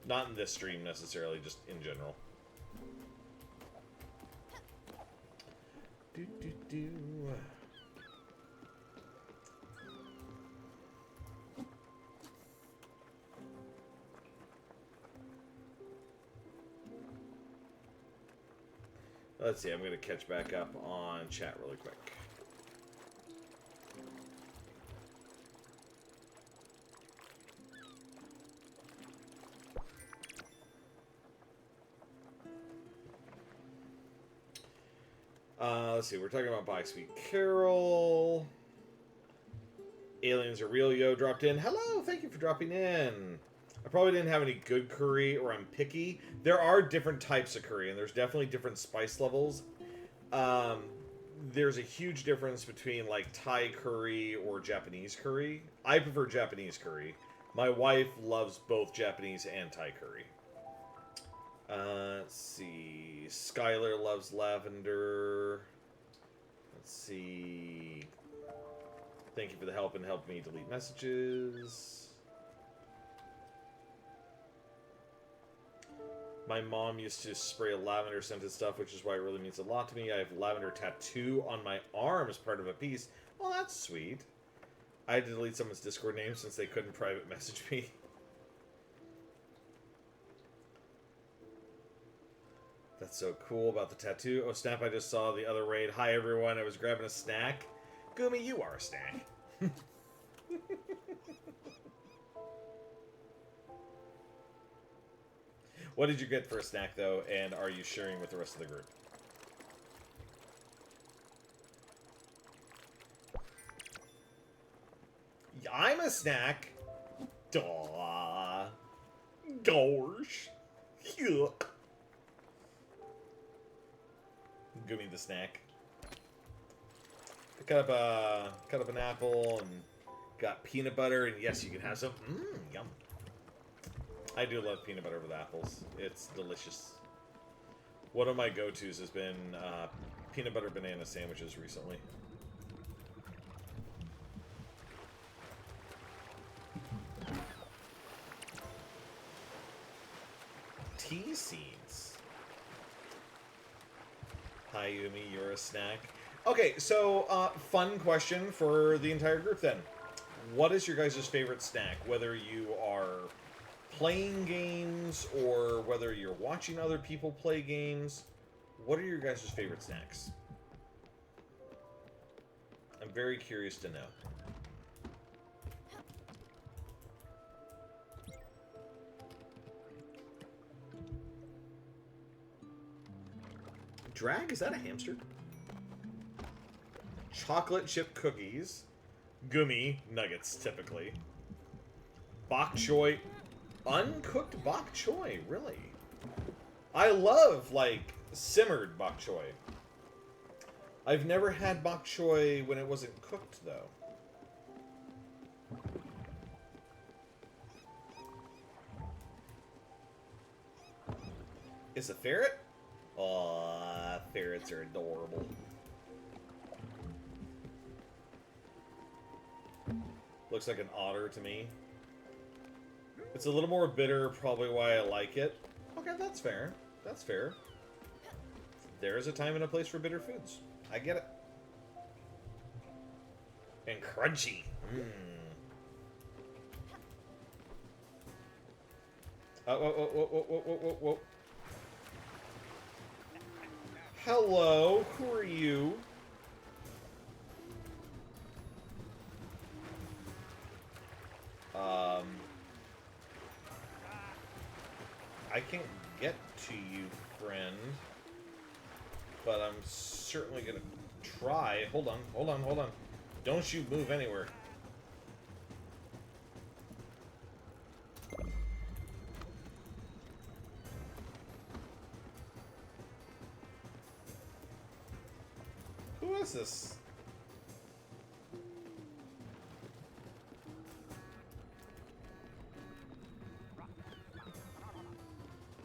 Not in this stream necessarily, just in general. Do. Let's see, I'm going to catch back up on chat really quick. Let's see, we're talking about By Sweet Carol. Aliens Are Real, Yo dropped in. Hello, thank you for dropping in. I probably didn't have any good curry, or I'm picky. There are different types of curry, and there's definitely different spice levels. There's a huge difference between, like, Thai curry or Japanese curry. I prefer Japanese curry. My wife loves both Japanese and Thai curry. Let's see. Skylar loves lavender. Let's see. Thank you for the help and help me delete messages. My mom used to spray lavender scented stuff, which is why it really means a lot to me. I have lavender tattoo on my arm as part of a piece. Well, that's sweet. I had to delete someone's Discord name since they couldn't private message me. That's so cool about the tattoo. Oh, snap, I just saw the other raid. Hi, everyone. I was grabbing a snack. Gumi, you are a snack. What did you get for a snack, though, and are you sharing with the rest of the group? I'm a snack. Duh. Gosh. Yuck. Gummy the snack. Cut up an apple and got peanut butter, and yes, you can have some. Yum. I do love peanut butter with apples. It's delicious. One of my go-tos has been peanut butter banana sandwiches recently. Tea seeds. Hi, Yumi, you're a snack. Okay, so fun question for the entire group then. What is your guys' favorite snack? Whether you are playing games or whether you're watching other people play games, what are your guys' favorite snacks? I'm very curious to know. Drag? Is that a hamster? Chocolate chip cookies. Gummy nuggets, typically. Bok choy. Uncooked bok choy, really? I love, like, simmered bok choy. I've never had bok choy when it wasn't cooked, though. Is a ferret? Aw, ferrets are adorable. Looks like an otter to me. It's a little more bitter, probably why I like it. Okay, that's fair. That's fair. There is a time and a place for bitter foods. I get it. And crunchy. Whoa. Hello, who are you? I can't get to you, friend. But I'm certainly gonna try. Hold on. Don't you move anywhere. Who is this?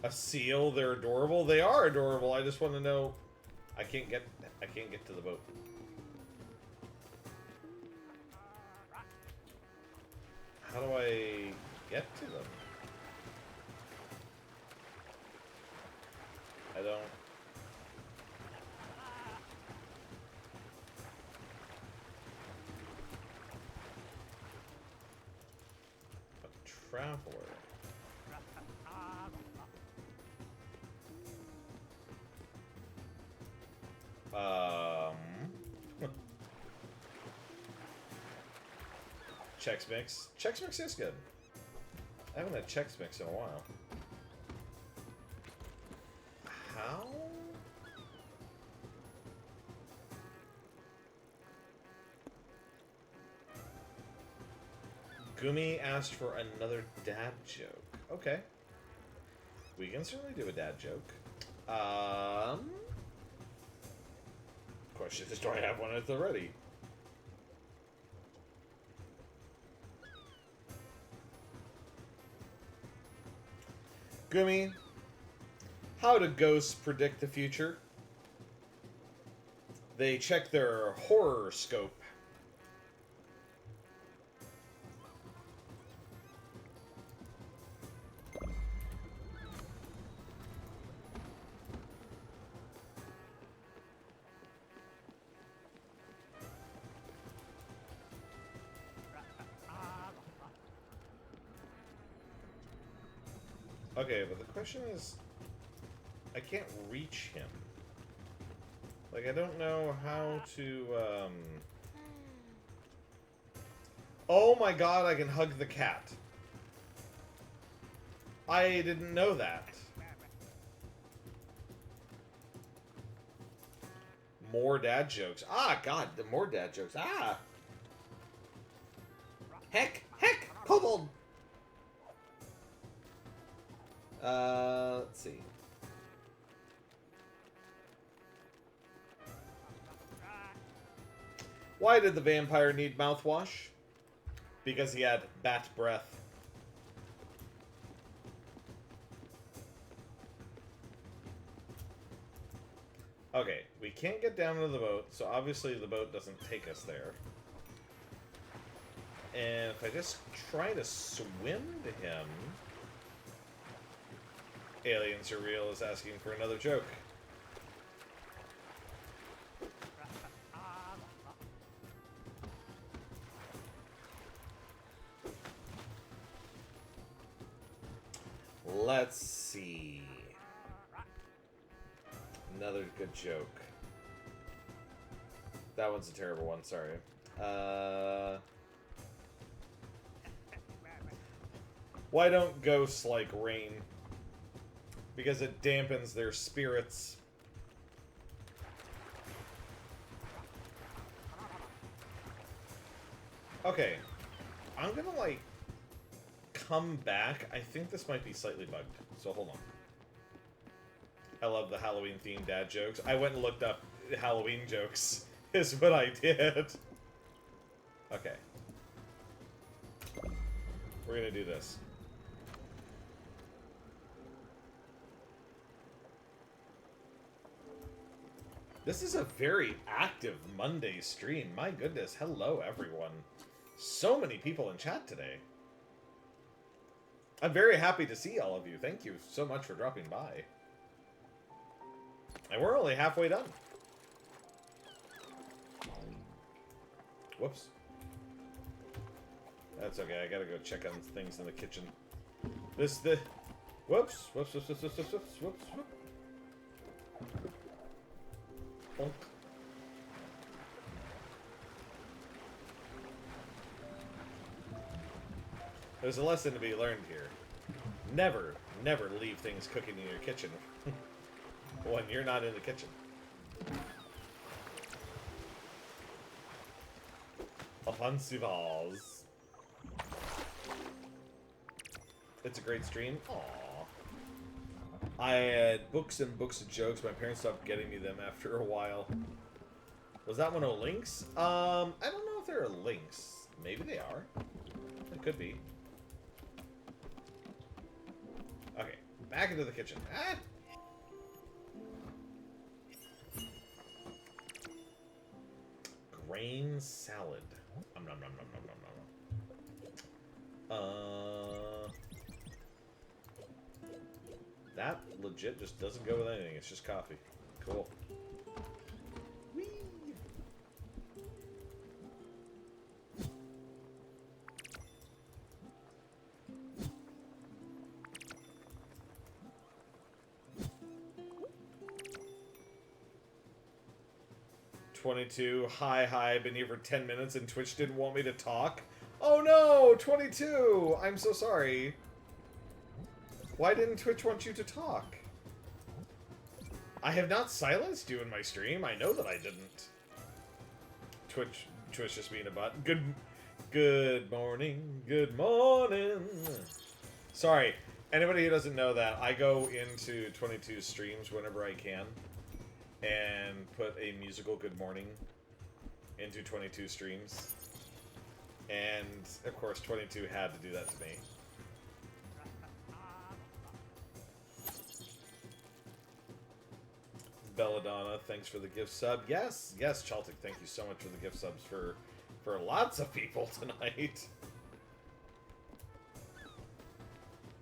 A seal? They're adorable? They are adorable. I just want to know. I can't get to the boat. How do I get to them? I don't. A traveler. Chex Mix. Chex Mix is good. I haven't had Chex Mix in a while. How? Gumi asked for another dad joke. Okay. We can certainly do a dad joke. Question is, do I have one at the ready? Gumi, how do ghosts predict the future? They check their horror scope. Okay, but the question is, I can't reach him. Like, I don't know how to, Oh my god, I can hug the cat. I didn't know that. More dad jokes. Ah, god, the more dad jokes. Ah! Heck! Kobold! Let's see. Why did the vampire need mouthwash? Because he had bat breath. Okay, we can't get down to the boat, so obviously the boat doesn't take us there. And if I just try to swim to him... Alien Surreal is asking for another joke. Let's see. Another good joke. That one's a terrible one, sorry. Why don't ghosts like rain? Because it dampens their spirits. Okay. I'm gonna, like, come back. I think this might be slightly bugged, so hold on. I love the Halloween-themed dad jokes. I went and looked up Halloween jokes, is what I did. Okay. We're gonna do this. This is a very active Monday stream. My goodness. Hello, everyone. So many people in chat today. I'm very happy to see all of you. Thank you so much for dropping by. And we're only halfway done. Whoops. That's okay. I gotta go check on things in the kitchen. Whoops. Whoops. Bonk. There's a lesson to be learned here. Never leave things cooking in your kitchen when you're not in the kitchen. Offensive balls. It's a great stream. Aww. I had books and books of jokes. My parents stopped getting me them after a while. Was that one of links? I don't know if there are links. Maybe they are. It could be. Okay, back into the kitchen. Ah! Grain salad. Nom nom nom nom nom nom nom. That legit just doesn't go with anything. It's just coffee. Cool. Whee! $22. Hi, been here for 10 minutes and Twitch didn't want me to talk. Oh no, 22! I'm so sorry. Why didn't Twitch want you to talk? I have not silenced you in my stream. I know that I didn't. Twitch just being a butt. Good morning. Good morning. Sorry. Anybody who doesn't know that, I go into 22 streams whenever I can and put a musical good morning into 22 streams. And, of course, 22 had to do that to me. Belladonna, thanks for the gift sub. Yes, Chaltic, thank you so much for the gift subs for lots of people tonight.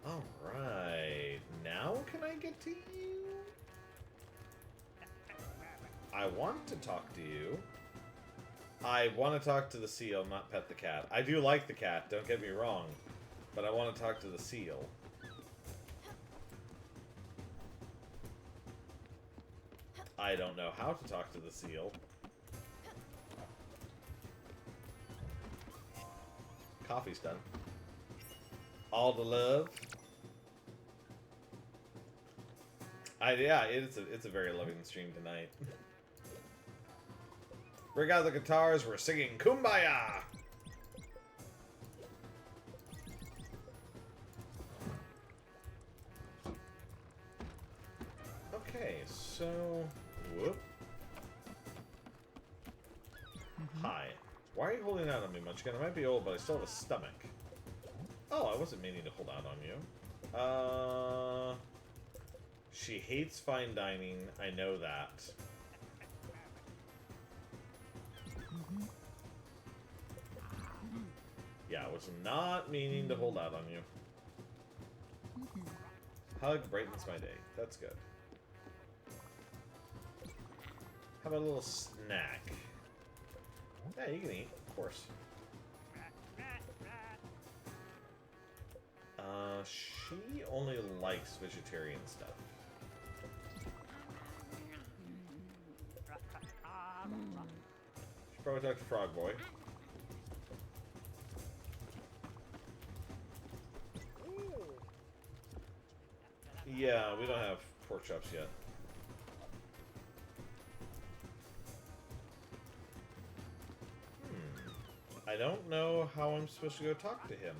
Alright, now can I get to you? I want to talk to you. I want to talk to the seal, not pet the cat. I do like the cat, don't get me wrong, but I want to talk to the seal. I don't know how to talk to the seal. Coffee's done. All the love. Yeah, it's a very loving stream tonight. Bring out the guitars, we're singing Kumbaya! Okay, so... Whoop. Hi. Why are you holding out on me, Munchkin? I might be old, but I still have a stomach. Oh, I wasn't meaning to hold out on you. She hates fine dining. I know that. Yeah, I was not meaning to hold out on you. Hug brightens my day. That's good. How about a little snack? Yeah, you can eat, of course. She only likes vegetarian stuff. Should probably talk to Frog Boy. Yeah, we don't have pork chops yet. I don't know how I'm supposed to go talk to him.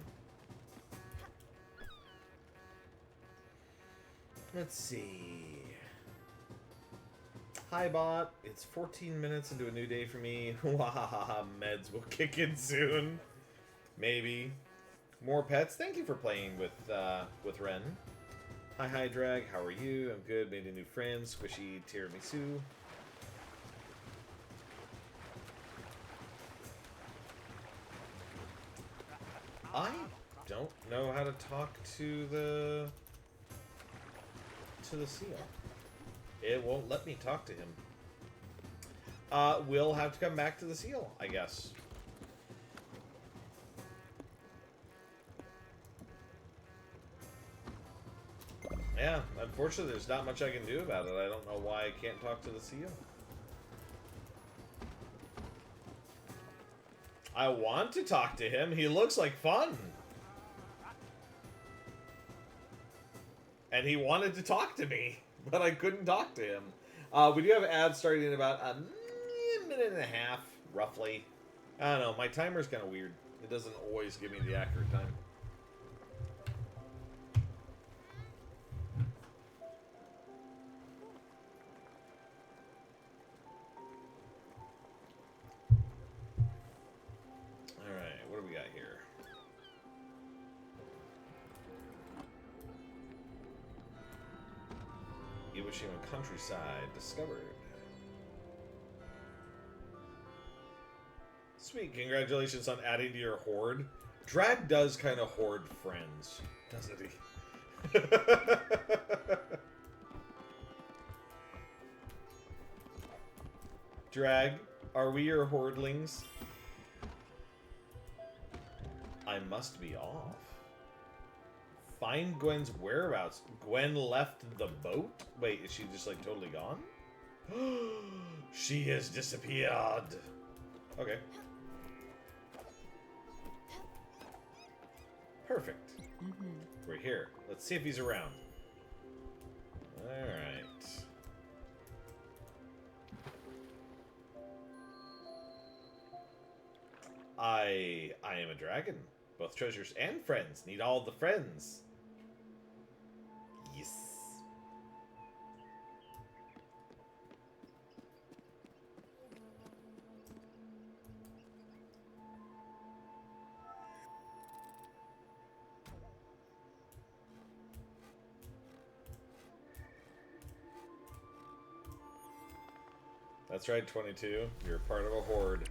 Let's see. Hi, bot. It's 14 minutes into a new day for me. Wahaha, meds will kick in soon. Maybe. More pets. Thank you for playing with Ren. Hi, Drag. How are you? I'm good. Made a new friend. Squishy tiramisu. I don't know how to talk to the seal. It won't let me talk to him. We'll have to come back to the seal, I guess. Yeah, unfortunately, there's not much I can do about it. I don't know why I can't talk to the seal. I want to talk to him. He looks like fun. And he wanted to talk to me, but I couldn't talk to him. We do have ads starting in about a minute and a half, roughly. I don't know. My timer's kind of weird. It doesn't always give me the accurate time. Alright, what do we got here? Iwashima countryside discovered. Sweet, congratulations on adding to your horde. Drag does kind of hoard friends, doesn't he? Drag, are we your hoardlings? I must be off. Find Gwen's whereabouts. Gwen left the boat? Wait, is she just like totally gone? She has disappeared. Okay. Perfect. We're here. Let's see if he's around. Alright. I am a dragon. Both treasures and friends. Need all the friends. Yes. That's right, 22. You're part of a horde.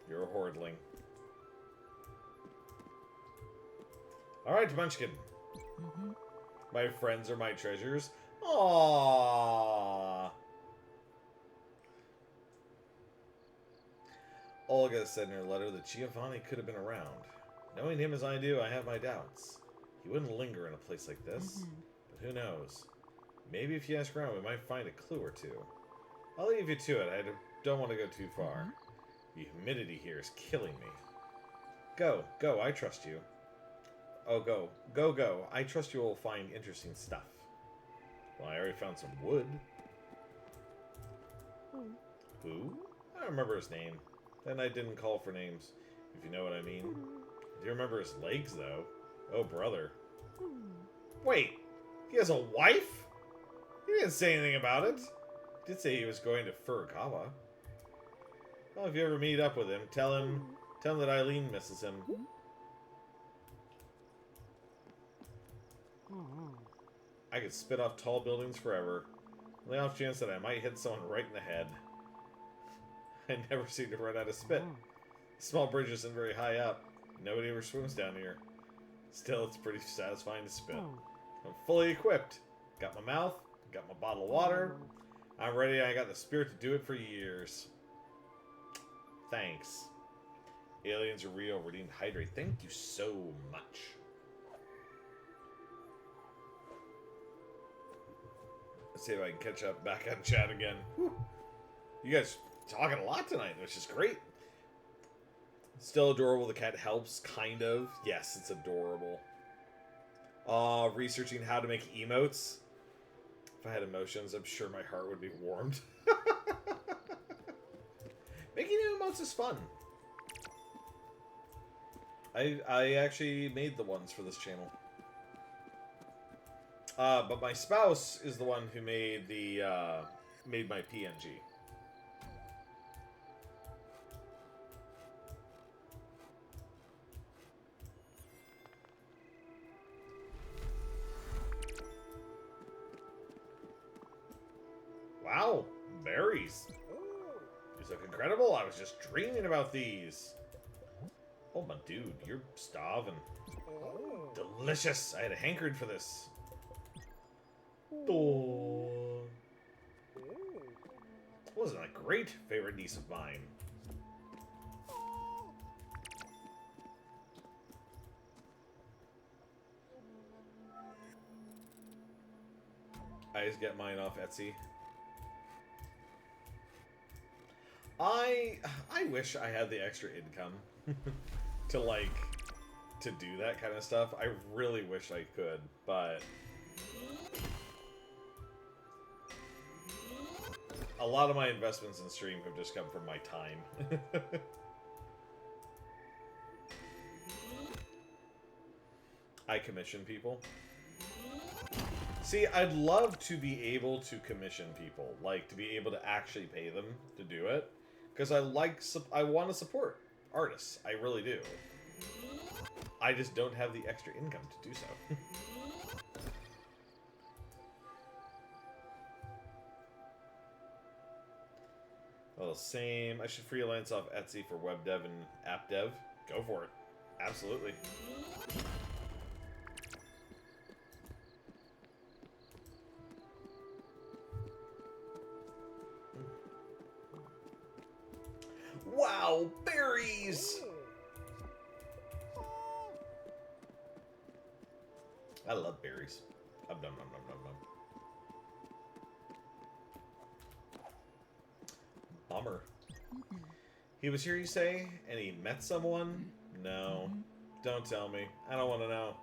You're a hoardling. Alright, Munchkin. My friends are my treasures. Aww. Olga said in her letter that Giovanni could have been around. Knowing him as I do, I have my doubts. He wouldn't linger in a place like this. But who knows? Maybe if you ask around, we might find a clue or two. I'll leave you to it. I don't want to go too far. The humidity here is killing me. Go, I trust you. Oh, go. I trust you will find interesting stuff. Well, I already found some wood. Who? I don't remember his name. Then I didn't call for names, if you know what I mean. Do you remember his legs, though? Oh, brother. Wait, he has a wife? He didn't say anything about it. He did say he was going to Furukawa. Well, if you ever meet up with him, tell him that Eileen misses him. I could spit off tall buildings forever. The off chance that I might hit someone right in the head. I never seem to run out of spit. The small bridge isn't very high up. Nobody ever swims down here. Still, it's pretty satisfying to spit. I'm fully equipped. Got my mouth, got my bottle of water. I'm ready. I got the spirit to do it for years. Thanks. Aliens are real. Redeemed Hydrate. Thank you so much. Let's see if I can catch up back on chat again. Whew. You guys talking a lot tonight, which is great. Still adorable. The cat helps, kind of. Yes, it's adorable. Researching how to make emotes. If I had emotions, I'm sure my heart would be warmed. Making emotes is fun. I actually made the ones for this channel. But my spouse is the one who made the made my PNG. Wow, berries. These look incredible. I was just dreaming about these. Oh my dude, you're starving. Delicious. I had a hankering for this. Oh. Wasn't a great favorite niece of mine. I just get mine off Etsy. I wish I had the extra income to do that kind of stuff. I really wish I could, but a lot of my investments in stream have just come from my time. I commission people. See, I'd love to be able to commission people, like to be able to actually pay them to do it, because I want to support artists. I really do. I just don't have the extra income to do so. Well, same. I should freelance off Etsy for web dev and app dev. Go for it. Absolutely. Wow, berries! I love berries. Nom nom nom nom nom. Bummer. He was here, you say? And he met someone? No. Don't tell me. I don't want to know.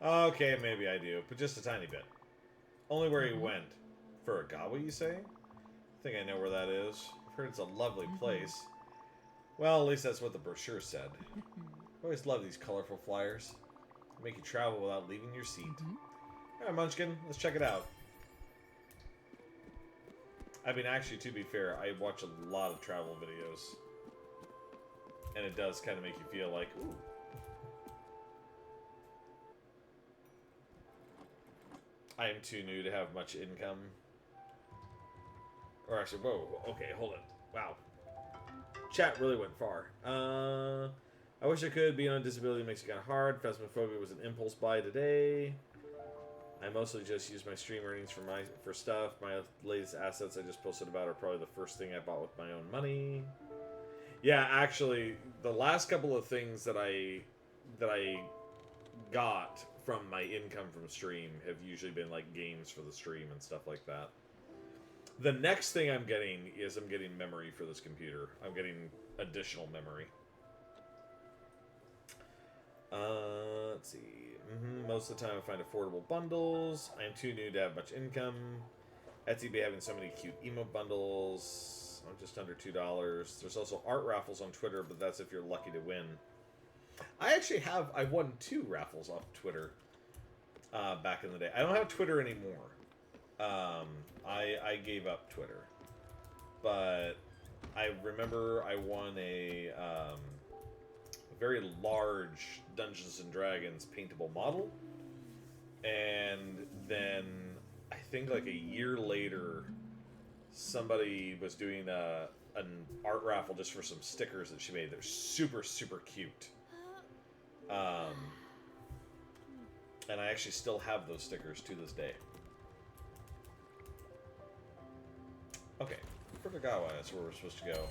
Okay, maybe I do, but just a tiny bit. Only where he went. Furagawa, you say? I think I know where that is. I've heard it's a lovely place. Well, at least that's what the brochure said. I always love these colorful flyers. They make you travel without leaving your seat. Alright, Munchkin, let's check it out. I mean, actually, to be fair, I watch a lot of travel videos. And it does kind of make you feel like, ooh. I am too new to have much income. Or actually, whoa, okay, hold it. Wow. Chat really went far. I wish I could. Being on disability makes it kind of hard. Phasmophobia was an impulse buy today. I mostly just use my stream earnings for stuff. My latest assets I just posted about are probably the first thing I bought with my own money. Yeah, actually, the last couple of things that I got from my income from stream have usually been like games for the stream and stuff like that. The next thing I'm getting is I'm getting memory for this computer. I'm getting additional memory. Let's see. Most of the time I find affordable bundles. I am too new to have much income. Etsy be having so many cute emote bundles. I'm just under $2. There's also art raffles on Twitter, but that's if you're lucky to win. I won 2 raffles off Twitter back in the day. I don't have Twitter anymore. I gave up Twitter. But I I remember I won a very large Dungeons and Dragons paintable model, and then I think like a year later, somebody was doing an art raffle just for some stickers that she made. They're super, super cute. And I actually still have those stickers to this day. Okay, Furtagawa is where we're supposed to go.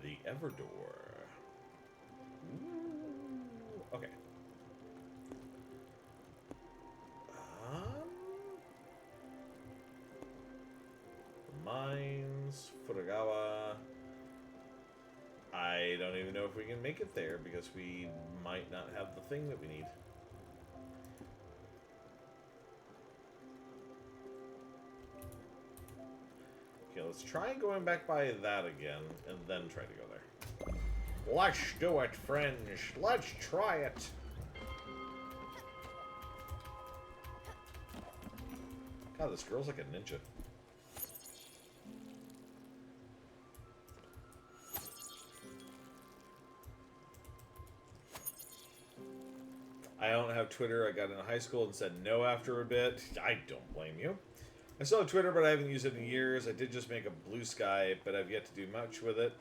The Everdor. Ooh, okay. The mines, Furtagawa. I don't even know if we can make it there because we might not have the thing that we need. Okay, let's try going back by that again and then try to go there. Let's do it, friends. Let's try it. God, this girl's like a ninja. I don't have Twitter. I got into high school and said no after a bit. I don't blame you. I still have Twitter, but I haven't used it in years. I did just make a Blue Sky, but I've yet to do much with it.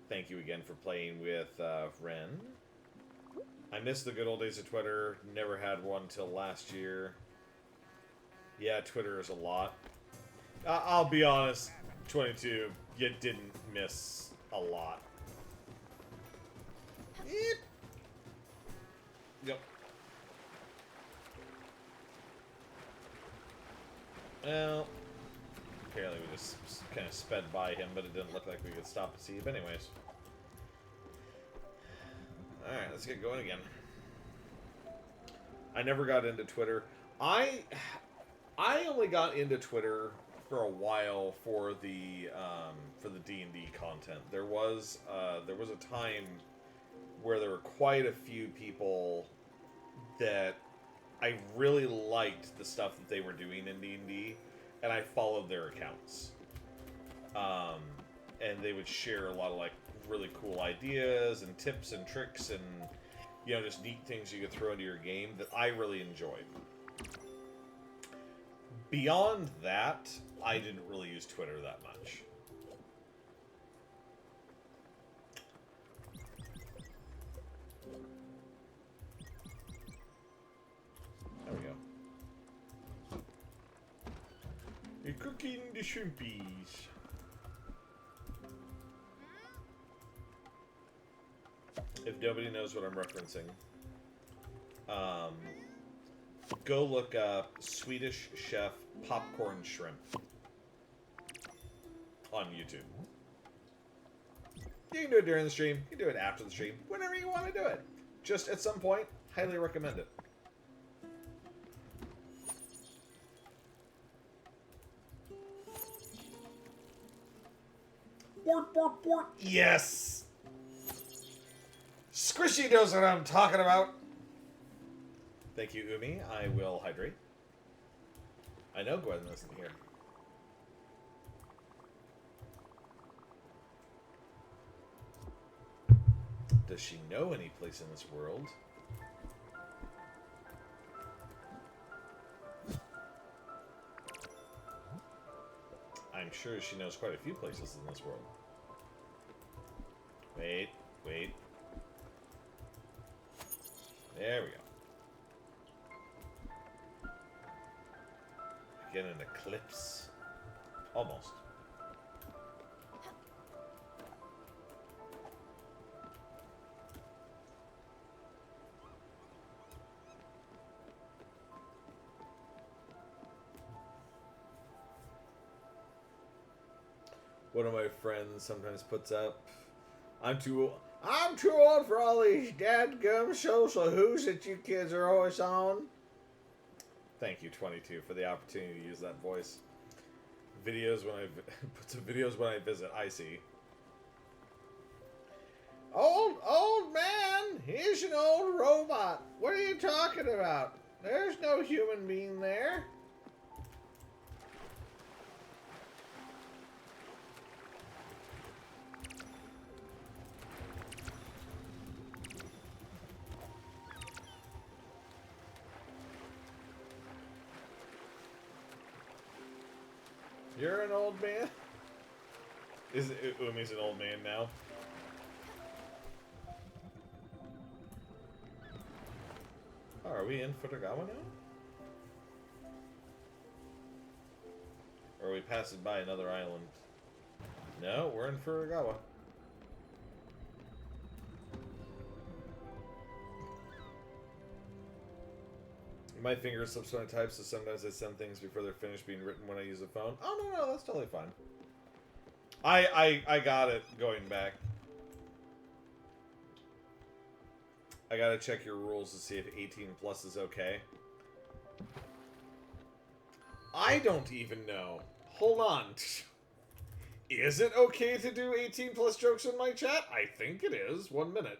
Thank you again for playing with Ren. I miss the good old days of Twitter. Never had one till last year. Yeah, Twitter is a lot. I'll be honest, 22, you didn't miss a lot. Yep. Well, apparently we just kind of sped by him, but it didn't look like we could stop to see him anyways. Alright, let's get going again. I never got into Twitter. I only got into Twitter for a while for the D&D content. There was a time where there were quite a few people that I really liked the stuff that they were doing in D&D, and I followed their accounts. And they would share a lot of like really cool ideas and tips and tricks and, you know, just neat things you could throw into your game that I really enjoyed. Beyond that, I didn't really use Twitter that much. There we go. You're cooking the shrimpies. If nobody knows what I'm referencing, go look up Swedish Chef Popcorn Shrimp on YouTube. You can do it during the stream, you can do it after the stream, whenever you want to do it. Just at some point, highly recommend it. Bort, bort, bort. Yes! Squishy knows what I'm talking about. Thank you, Umi. I will hydrate. I know Gwen isn't here. Does she know any place in this world? I'm sure she knows quite a few places in this world. Wait, wait. There we go. Get an eclipse. Almost. One of my friends sometimes puts up, I'm too old for all these dadgum social who's that you kids are always on. Thank you, 22, for the opportunity to use that voice. Videos when I put some videos when I visit. I see. Old man, here's an old robot. What are you talking about? There's no human being there. You're an old man? Is Umi's an old man now? Oh, are we in Futagawa now? Or are we passing by another island? No, we're in Futagawa. My finger slips when I type, so sometimes I send things before they're finished being written when I use a phone. Oh, no, that's totally fine. I got it going back. I gotta check your rules to see if 18 plus is okay. I don't even know. Hold on. Is it okay to do 18 plus jokes in my chat? I think it is. 1 minute.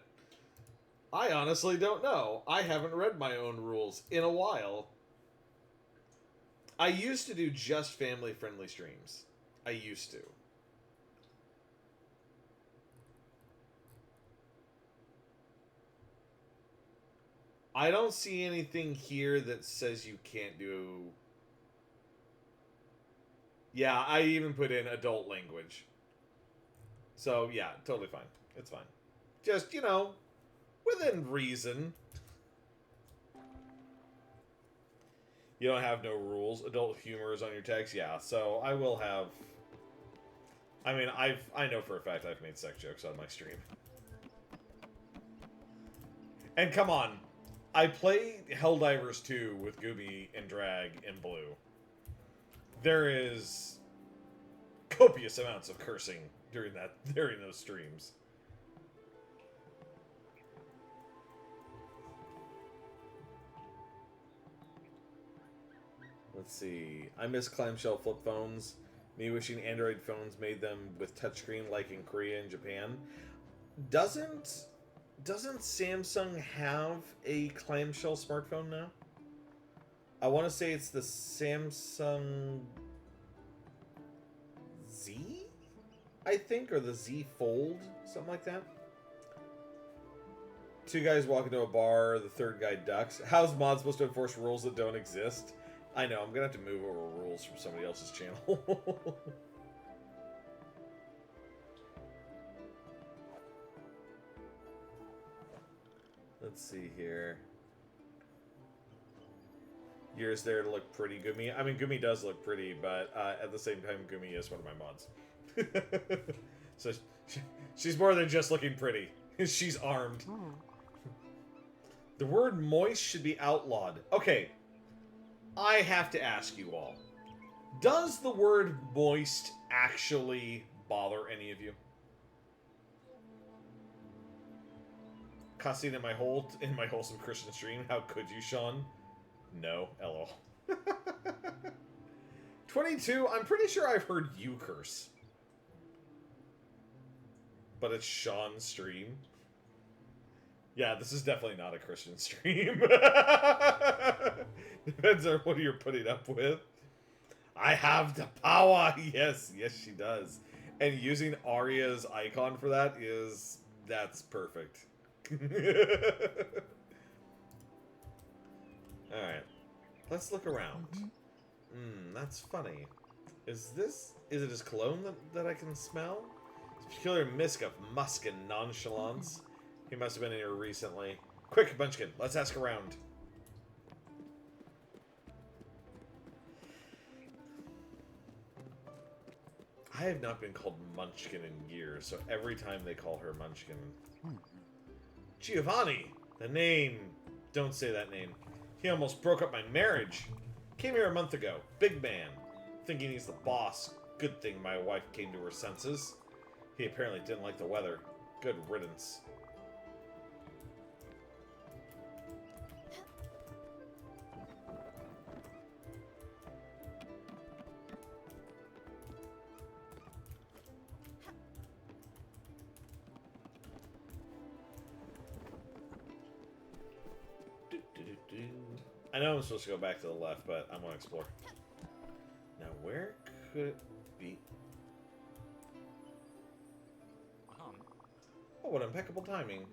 I honestly don't know. I haven't read my own rules in a while. I used to do just family-friendly streams. I used to. I don't see anything here that says you can't do... Yeah, I even put in adult language. So, yeah, totally fine. It's fine. Just, you know, within reason. You don't have no rules. Adult humor is on your text? Yeah, so I will have... I mean, I know for a fact I've made sex jokes on my stream. And come on. I play Helldivers 2 with Gooby and Drag in blue. There is copious amounts of cursing during those streams. Let's see. I miss clamshell flip phones. Me wishing Android phones made them with touchscreen like in Korea and Japan. Doesn't Samsung have a clamshell smartphone now? I want to say it's the Samsung Z, I think, or the Z Fold, something like that. Two guys walk into a bar, the third guy ducks. How's mod supposed to enforce rules that don't exist? I know, I'm gonna have to move over rules from somebody else's channel. Let's see here. Yours there to look pretty, Gumi. I mean, Gumi does look pretty, but at the same time, Gumi is one of my mods. So she's more than just looking pretty. She's armed. The word moist should be outlawed. Okay, I have to ask you all. Does the word moist actually bother any of you? Cussing in my wholesome Christian stream. How could you, Sean? No, lol. 22. I'm pretty sure I've heard you curse, but it's Sean's stream. Yeah, this is definitely not a Christian stream. Depends on what you're putting up with. I have the power. Yes, she does. And using Arya's icon for that that's perfect. Alright. Let's look around. That's funny. Is it his cologne that I can smell? It's a peculiar mist of musk and nonchalance. He must have been in here recently. Quick, Munchkin, let's ask around. I have not been called Munchkin in years, so every time they call her Munchkin... Giovanni! The name... Don't say that name. He almost broke up my marriage. Came here a month ago. Big man. Thinking he's the boss. Good thing my wife came to her senses. He apparently didn't like the weather. Good riddance. I know I'm supposed to go back to the left, but I'm going to explore. Now, where could it be? Oh, what impeccable timing.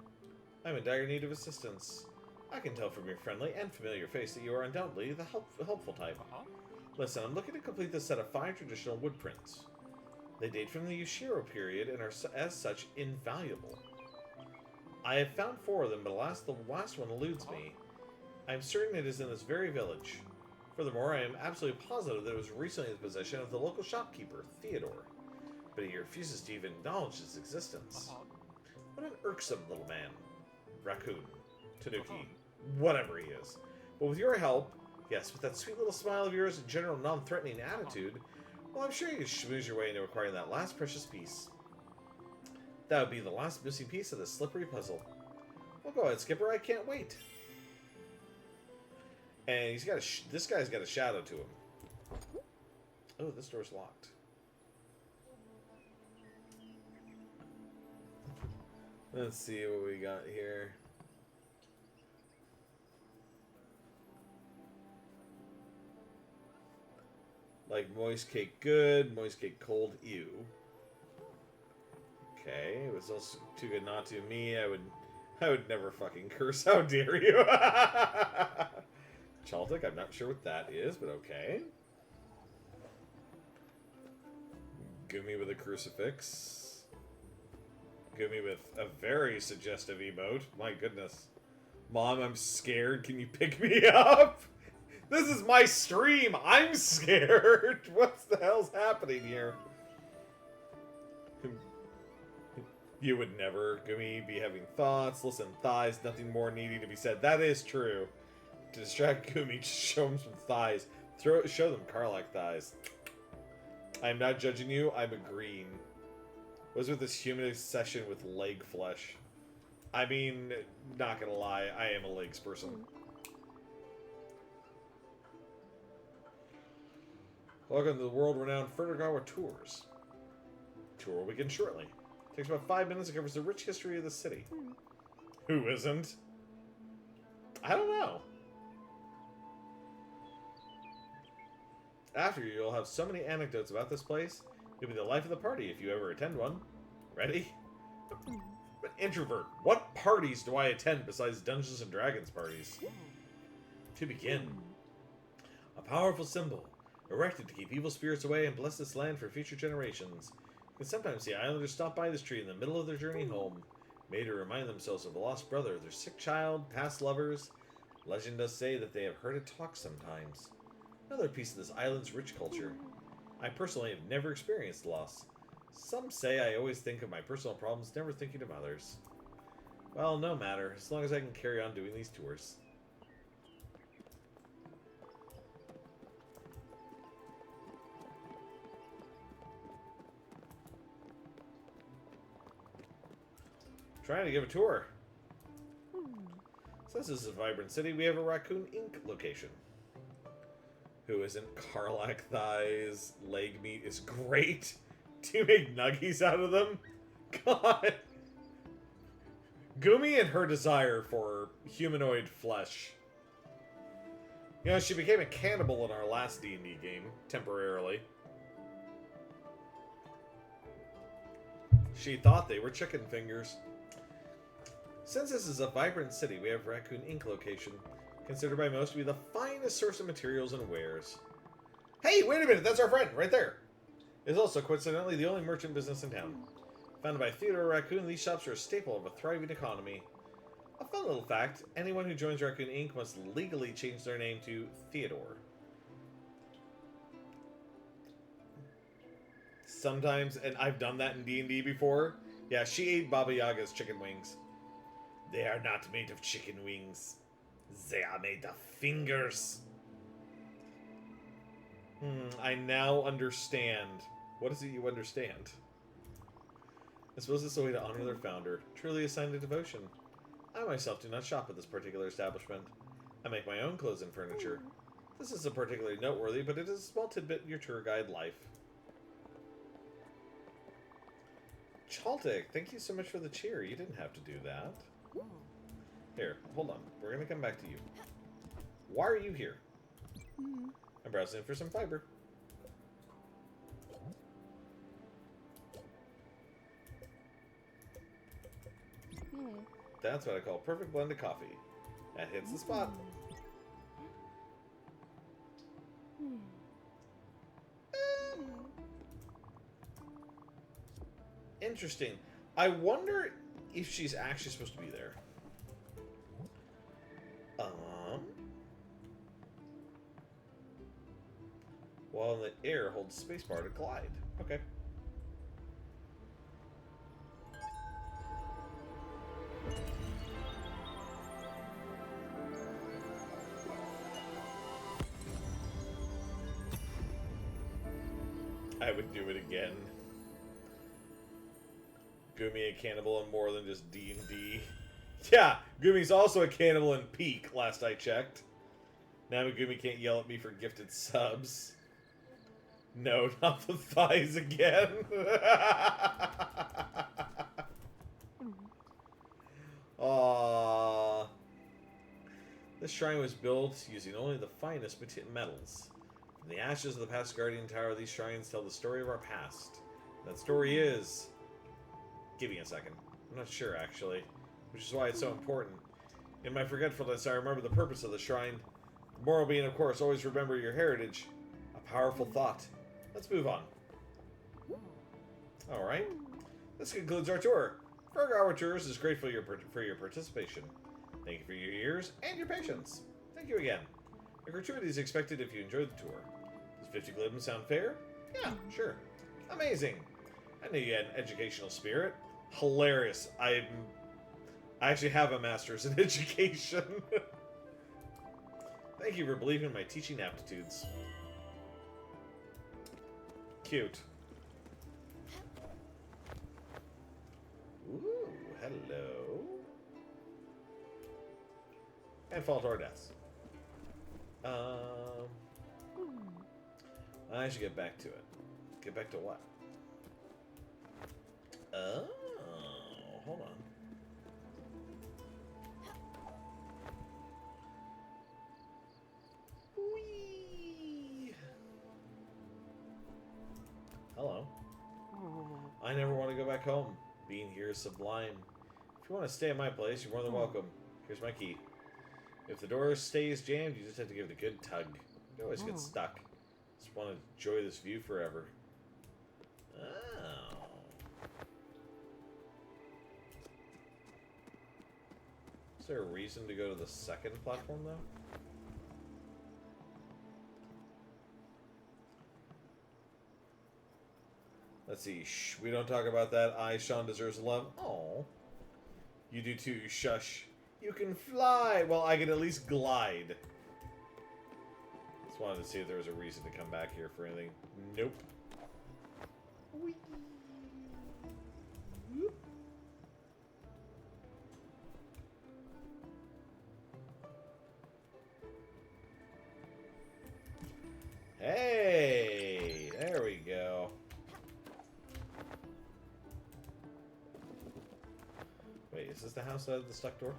I'm in dire need of assistance. I can tell from your friendly and familiar face that you are undoubtedly the helpful type. Listen, I'm looking to complete this set of 5 traditional wood prints. They date from the Yushiro period and are as such invaluable. I have found 4 of them, but the last one eludes me. I am certain it is in this very village. Furthermore, I am absolutely positive that it was recently in the possession of the local shopkeeper, Theodore, but he refuses to even acknowledge its existence. What an irksome little man. Raccoon. Tanuki. Whatever he is. But with your help, yes, with that sweet little smile of yours and general non-threatening attitude, well, I'm sure you can schmooze your way into acquiring that last precious piece. That would be the last missing piece of this slippery puzzle. Well, go ahead, Skipper. I can't wait. And he's got this guy's got a shadow to him. Oh, this door's locked. Let's see what we got here. Like moist cake good, moist cake cold, ew. Okay, it was also too good not to me. I would never fucking curse. How dare you? Chaltic, I'm not sure what that is, but okay. Gumi with a crucifix. Gumi with a very suggestive emote. My goodness. Mom, I'm scared. Can you pick me up? This is my stream. I'm scared. What the hell's happening here? You would never, Gumi, be having thoughts. Listen, thighs, nothing more needing to be said. That is true. To distract Gumi, just show him some thighs. Show them Karlach thighs. I'm not judging you. I'm agreeing. What's with this human obsession with leg flesh? I mean, not gonna lie, I am a legs person. Welcome to the world-renowned Furthergawa Tours. Tour will begin shortly. Takes about 5 minutes and covers the rich history of the city. Who isn't? I don't know. After you'll have so many anecdotes about this place, you'll be the life of the party if you ever attend one. Ready? But introvert, what parties do I attend besides Dungeons and Dragons parties? To begin, a powerful symbol, erected to keep evil spirits away and bless this land for future generations. You can sometimes see islanders stop by this tree in the middle of their journey home, made to remind themselves of the lost brother, their sick child, past lovers. Legend does say that they have heard it talk sometimes. Another piece of this island's rich culture. I personally have never experienced loss. Some say I always think of my personal problems, never thinking of others. Well, no matter, as long as I can carry on doing these tours. Trying to give a tour. Since this is a vibrant city, we have a Raccoon Inc. location. Who isn't? Karlach thighs, leg meat is great. Do you make nuggies out of them? God. Gumi and her desire for humanoid flesh. You know, she became a cannibal in our last D&D game, temporarily. She thought they were chicken fingers. Since this is a vibrant city, we have Raccoon Inc. location, considered by most to be the finest source of materials and wares. Hey, wait a minute, that's our friend, right there! It is also, coincidentally, the only merchant business in town. Founded by Theodore Raccoon, these shops are a staple of a thriving economy. A fun little fact, anyone who joins Raccoon Inc. must legally change their name to Theodore. Sometimes, and I've done that in D&D before, yeah, she ate Baba Yaga's chicken wings. They are not made of chicken wings. They are made of fingers. I now understand. What is it you understand? I suppose it's a way to honor their founder. Truly a sign of devotion. I myself do not shop at this particular establishment. I make my own clothes and furniture. This isn't particularly noteworthy, but it is a small tidbit in your tour guide life. Chaltic, thank you so much for the cheer. You didn't have to do that. Here, hold on. We're going to come back to you. Why are you here? I'm browsing for some fiber. That's what I call a perfect blend of coffee. That hits the spot. Interesting. I wonder if she's actually supposed to be there. While in the air, hold spacebar to glide. Okay. I would do it again. Gumi a cannibal in more than just D&D. Yeah, Gumi's also a cannibal in Peak, last I checked. Now Gumi can't yell at me for gifted subs. No, not the thighs again. Aww. This shrine was built using only the finest metals. From the ashes of the past Guardian Tower, these shrines tell the story of our past. That story is... Give me a second. I'm not sure, actually. Which is why it's so important. In my forgetfulness, I remember the purpose of the shrine. The moral being, of course, always remember your heritage. A powerful thought. Let's move on. Alright. This concludes our tour. Ferg Hour Tours is grateful for your participation. Thank you for your ears and your patience. Thank you again. A gratuity is expected if you enjoyed the tour. Does 50 glibs sound fair? Yeah, sure. Amazing. I knew you had an educational spirit. Hilarious. I actually have a master's in education. Thank you for believing in my teaching aptitudes. Cute. Ooh, hello. And fall to our deaths. I should get back to it. Get back to what? Oh, hold on. Whee! Hello. I never want to go back home. Being here is sublime. If you want to stay at my place, you're more than welcome. Here's my key. If the door stays jammed, you just have to give it a good tug. You always get stuck. Just want to enjoy this view forever. Oh. Is there a reason to go to the second platform, though? Let's see. Shh, we don't talk about that. Sean deserves love. Oh, you do too. Shush. You can fly. Well, I can at least glide. Just wanted to see if there was a reason to come back here for anything. Nope. Whee. Whoop. Hey, there we go. Wait, is this the house that has the stuck door?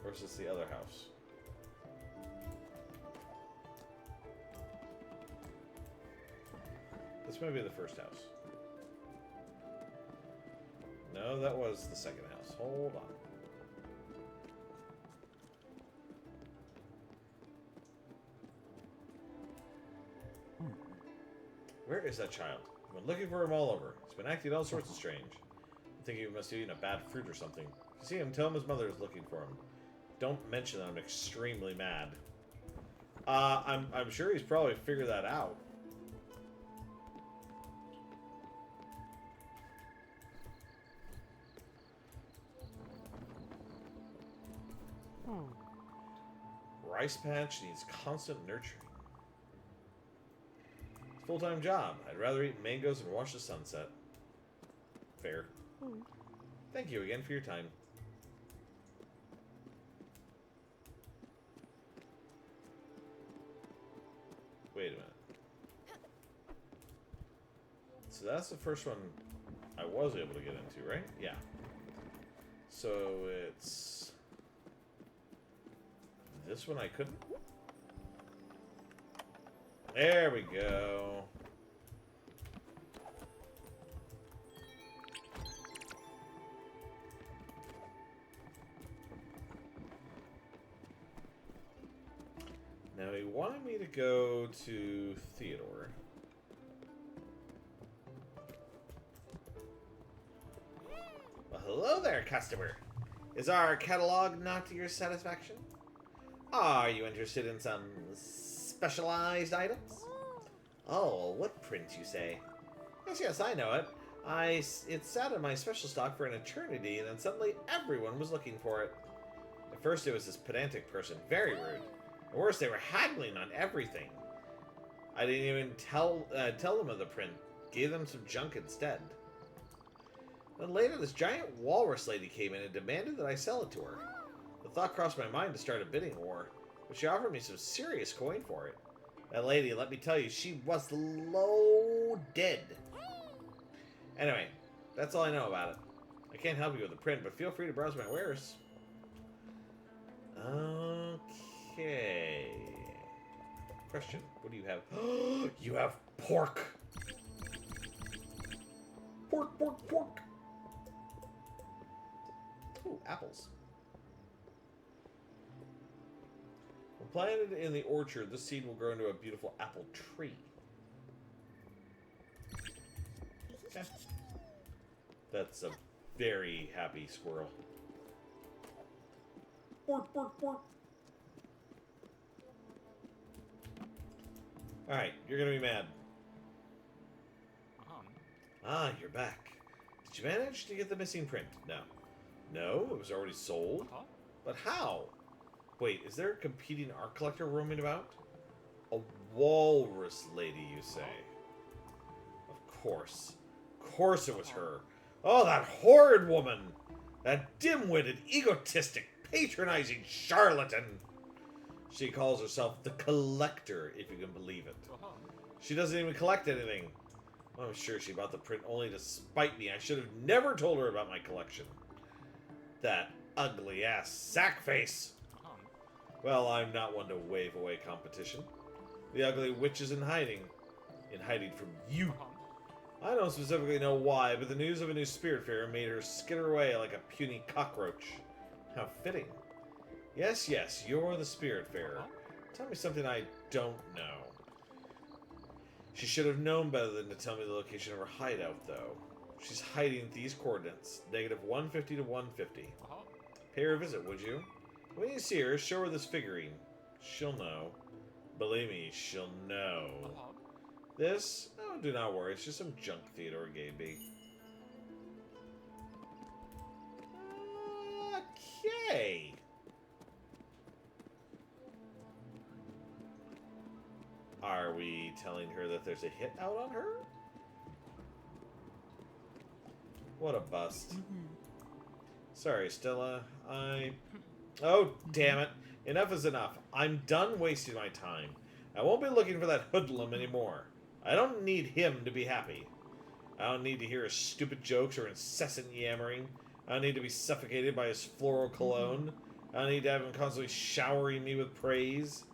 Or is this the other house? This might be the first house. No, that was the second house. Hold on. Where is that child? I've been looking for him all over. He's been acting all sorts of strange. I think he must have eaten a bad fruit or something. If you see him, tell him his mother is looking for him. Don't mention that I'm extremely mad. I'm sure he's probably figured that out. Rice patch needs constant nurturing. It's a full-time job. I'd rather eat mangoes and watch the sunset. Fair. Thank you again for your time. Wait a minute. So that's the first one I was able to get into, right? Yeah. So it's... this one I couldn't? There we go. Now he wanted me to go to Theodore. Well, hello there, customer. Is our catalog not to your satisfaction? Are you interested in some specialized items? Oh, what print, you say? Yes, I know it. It sat in my special stock for an eternity, and then suddenly everyone was looking for it. At first, it was this pedantic person, very rude. At worst, they were haggling on everything. I didn't even tell them of the print. Gave them some junk instead. Then later, this giant walrus lady came in and demanded that I sell it to her. The thought crossed my mind to start a bidding war, but she offered me some serious coin for it. That lady, let me tell you, she was loaded. Anyway, that's all I know about it. I can't help you with the print, but feel free to browse my wares. Okay. Question, what do you have? You have pork! Pork, pork, pork! Ooh, apples. When planted in the orchard, this seed will grow into a beautiful apple tree. That's a very happy squirrel. Pork, pork, pork. Alright, you're gonna be mad. Ah, you're back. Did you manage to get the missing print? No. No, it was already sold? But how? Wait, is there a competing art collector roaming about? A walrus lady, you say? Of course. Of course it was her. Oh, that horrid woman! That dim-witted, egotistic, patronizing charlatan! She calls herself the Collector, if you can believe it. She doesn't even collect anything. I'm sure she bought the print only to spite me. I should have never told her about my collection. That ugly-ass sackface! Well, I'm not one to wave away competition. The ugly witch is in hiding. In hiding from you. I don't specifically know why, but the news of a new Spiritfarer made her skitter away like a puny cockroach. How fitting. Yes, yes, you're the Spiritfarer. Tell me something I don't know. She should have known better than to tell me the location of her hideout, though. She's hiding at these coordinates, -150 to 150. Pay her a visit, would you? When you see her, show her this figurine. She'll know. Believe me, she'll know. This? Oh, do not worry. It's just some junk Theodore gave me. Okay. Are we telling her that there's a hit out on her? What a bust. Sorry, Stella. Oh, damn it. Enough is enough. I'm done wasting my time. I won't be looking for that hoodlum anymore. I don't need him to be happy. I don't need to hear his stupid jokes or incessant yammering. I don't need to be suffocated by his floral cologne. I don't need to have him constantly showering me with praise.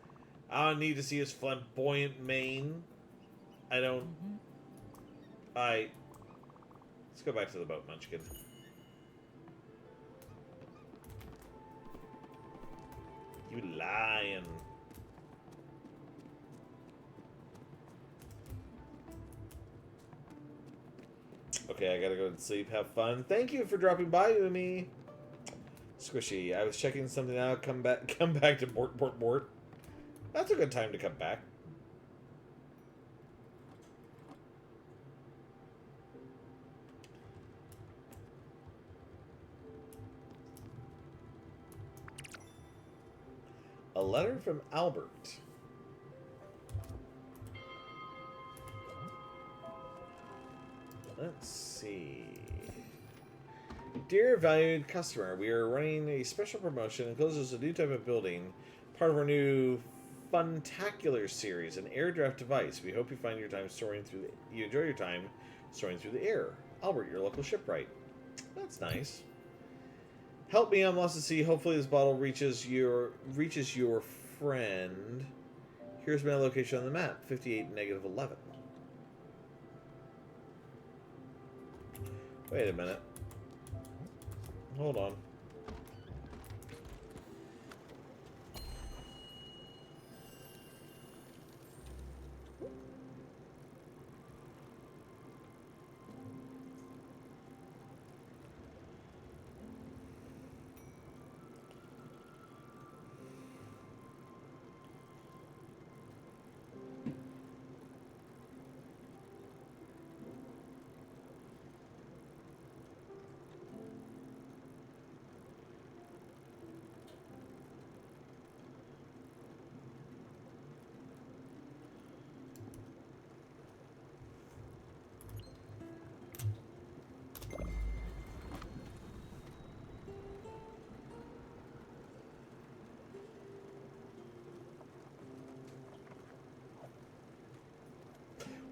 I don't need to see his flamboyant mane. I don't... Let's go back to the boat, Munchkin. You lying. Okay, I gotta go to sleep. Have fun. Thank you for dropping by, Umi. Squishy, I was checking something out. Come back to Mort. That's a good time to come back. A letter from Albert. Let's see. Dear valued customer, we are running a special promotion that encloses a new type of building, part of our new Funtacular series, an air draft device. We hope you find your time soaring through you enjoy your time soaring through the air. Albert, your local shipwright. That's nice. Help me, I'm lost to sea. Hopefully this bottle reaches your friend. Here's my location on the map. 58 negative 11. Wait a minute. Hold on.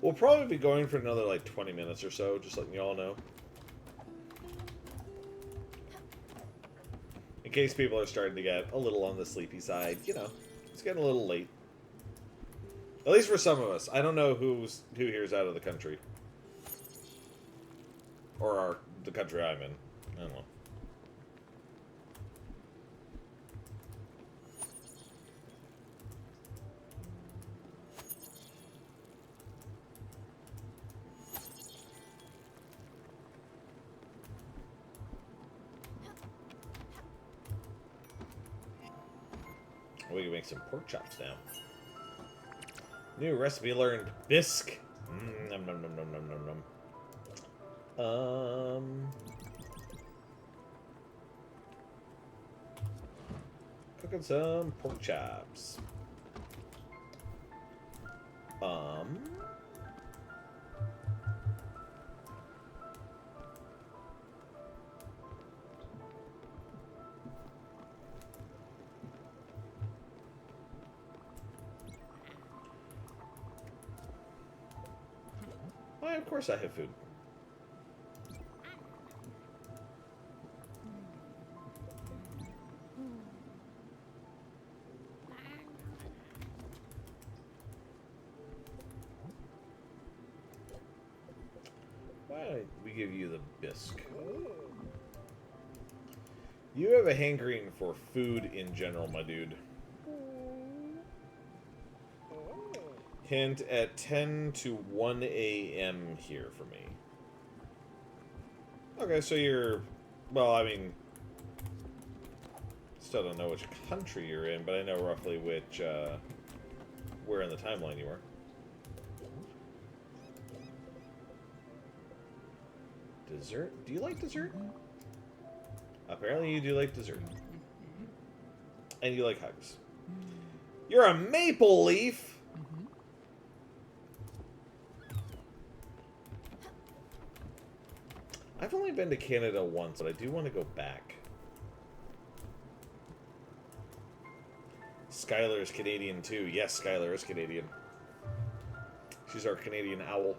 We'll probably be going for another, like, 20 minutes or so, just letting you all know. In case people are starting to get a little on the sleepy side, you know, it's getting a little late. At least for some of us. I don't know who here's out of the country. Or the country I'm in. I don't know. We can make some pork chops now. New recipe learned. Bisque. Nom nom nom nom nom nom nom. Cooking some pork chops. Why, of course I have food. Why don't we give you the bisque? You have a hankering for food in general, my dude. Hint at 10 to 1 a.m. here for me. Okay, so you're... Well, I mean... Still don't know which country you're in, but I know roughly which, where in the timeline you are. Dessert? Do you like dessert? Apparently you do like dessert. And you like hugs. You're a maple leaf! I've only been to Canada once, but I do want to go back. Skylar is Canadian too. Yes, Skylar is Canadian. She's our Canadian owl.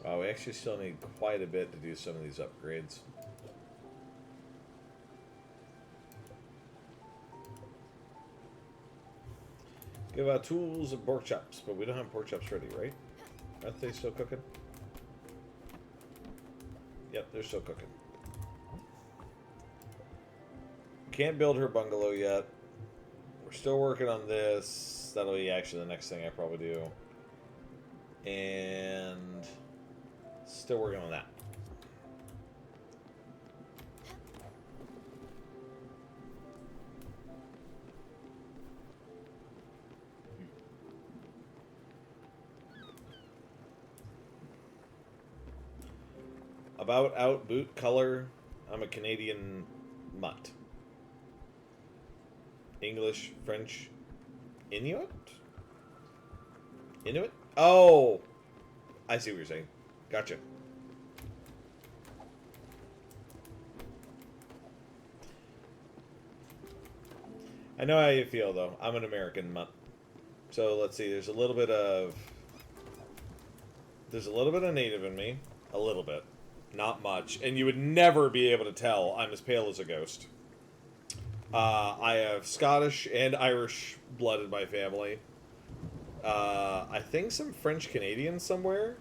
Wow, we actually still need quite a bit to do some of these upgrades. Give out tools and pork chops, but we don't have pork chops ready, right? Aren't they still cooking? Yep, they're still cooking. Can't build her bungalow yet. We're still working on this. That'll be actually the next thing I probably do. And... still working on that. About out boot color. I'm a Canadian Mutt. English, French, Inuit? Inuit? Oh! I see what you're saying. Gotcha. I know how you feel, though. I'm an American mutt. So, let's see. There's a little bit of native in me. A little bit. Not much. And you would never be able to tell I'm as pale as a ghost. I have Scottish and Irish blood in my family. I think some French Canadian somewhere.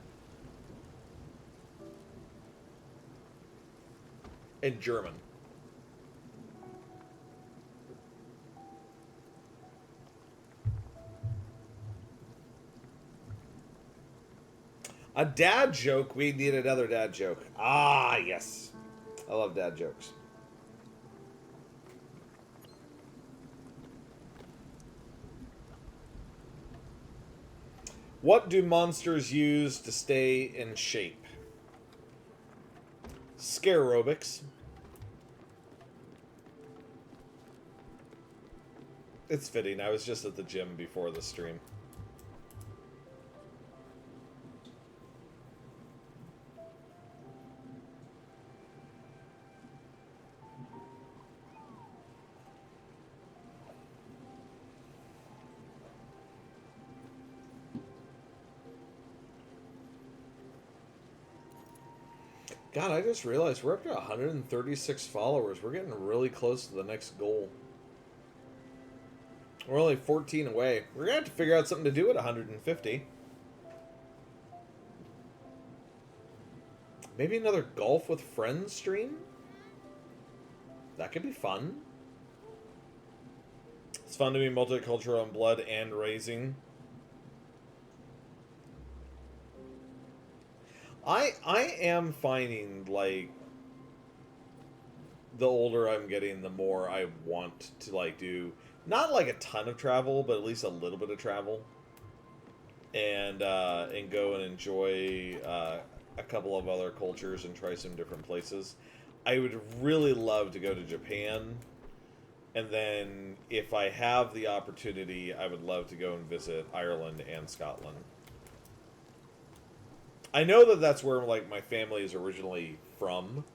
And German. A dad joke. We need another dad joke. Ah, yes. I love dad jokes. What do monsters use to stay in shape? Scare aerobics. It's fitting. I was just at the gym before the stream. God, I just realized we're up to 136 followers. We're getting really close to the next goal. We're only 14 away. We're going to have to figure out something to do at 150. Maybe another Golf with Friends stream? That could be fun. It's fun to be multicultural in blood and raising. I am finding, like, the older I'm getting, the more I want to, like, do, not like a ton of travel, but at least a little bit of travel. And go and enjoy a couple of other cultures and try some different places. I would really love to go to Japan. And then, if I have the opportunity, I would love to go and visit Ireland and Scotland. I know that that's where, like, my family is originally from.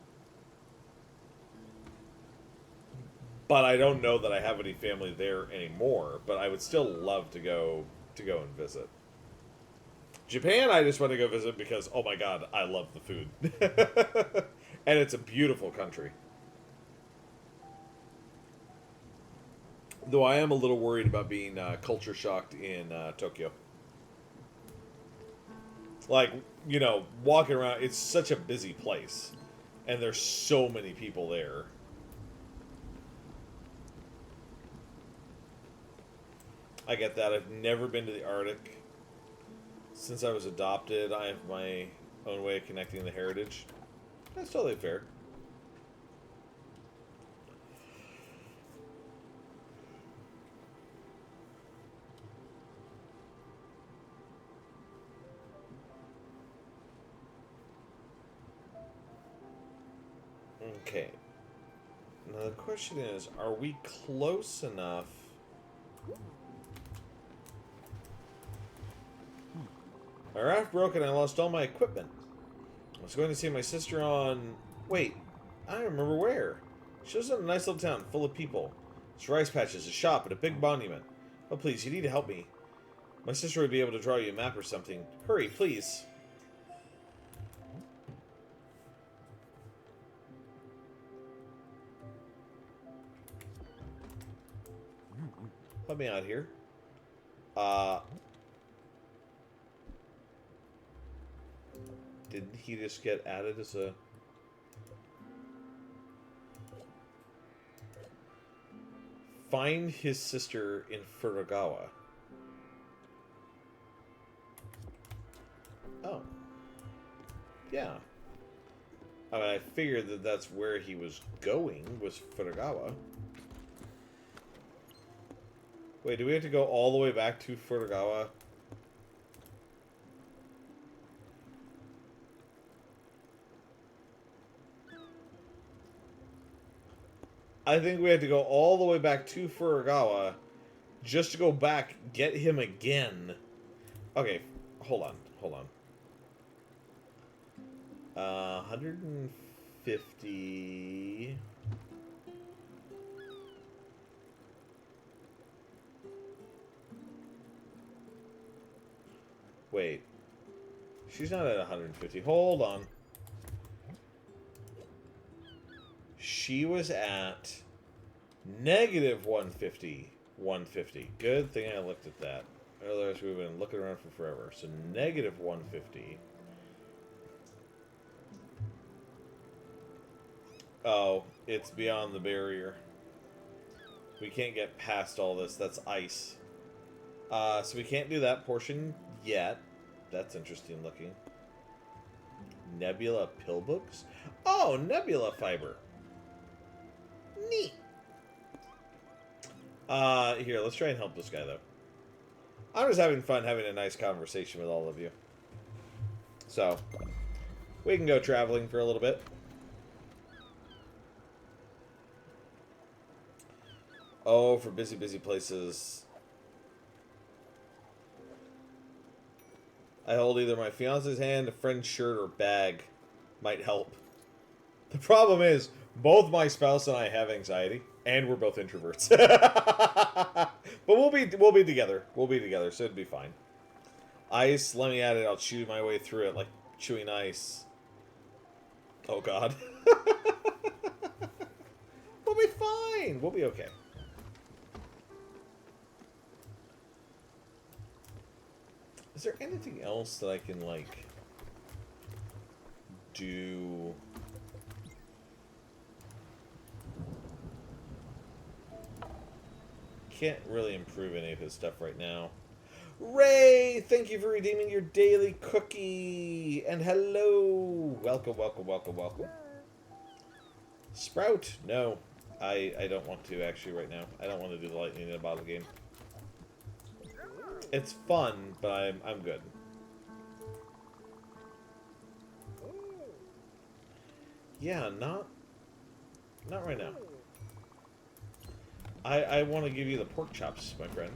But I don't know that I have any family there anymore. But I would still love to go and visit. Japan, I just want to go visit because, oh my god, I love the food. And it's a beautiful country. Though I am a little worried about being culture shocked in Tokyo. Like, you know, walking around, it's such a busy place. And there's so many people there. I get that. I've never been to the Arctic. Since I was adopted, I have my own way of connecting the heritage. That's totally fair. Okay. Now the question is, are we close enough? My raft broke and I lost all my equipment. I was going to see my sister on... Wait, I don't remember where. She lives in a nice little town full of people. There's rice patches, a shop, and a big monument. Oh, please, you need to help me. My sister would be able to draw you a map or something. Hurry, please. Help me out here. Didn't he just get added as a... Find his sister in Furugawa. Oh. Yeah. I mean, I figured that that's where he was going, was Furugawa. Wait, do we have to go all the way back to Furugawa? I think we had to go all the way back to Furugawa just to go back, get him again. Okay, hold on, hold on. 150... Wait. She's not at 150. Hold on. She was at negative 150. 150. Good thing I looked at that. Otherwise, we've been looking around for forever. So, negative 150. Oh, it's beyond the barrier. We can't get past all this. That's ice. So we can't do that portion yet. That's interesting looking. Nebula pill books? Oh, nebula fiber. Neat. Here, let's try and help this guy, though. I'm just having fun having a nice conversation with all of you. So, we can go traveling for a little bit. Oh, for busy, busy places. I hold either my fiance's hand, a friend's shirt, or bag. Might help. The problem is, both my spouse and I have anxiety, and we're both introverts. But we'll be together. We'll be together, so it'd be fine. Ice, let me at it. I'll chew my way through it like chewing ice. Oh, God. We'll be fine. We'll be okay. Is there anything else that I can, like, do? Can't really improve any of his stuff right now. Ray, thank you for redeeming your daily cookie. And hello. Welcome, welcome, welcome, welcome. Sprout, no. I don't want to, actually, right now. I don't want to do the lightning in a bottle game. It's fun, but I'm good. Yeah, not right now. I want to give you the pork chops, my friend.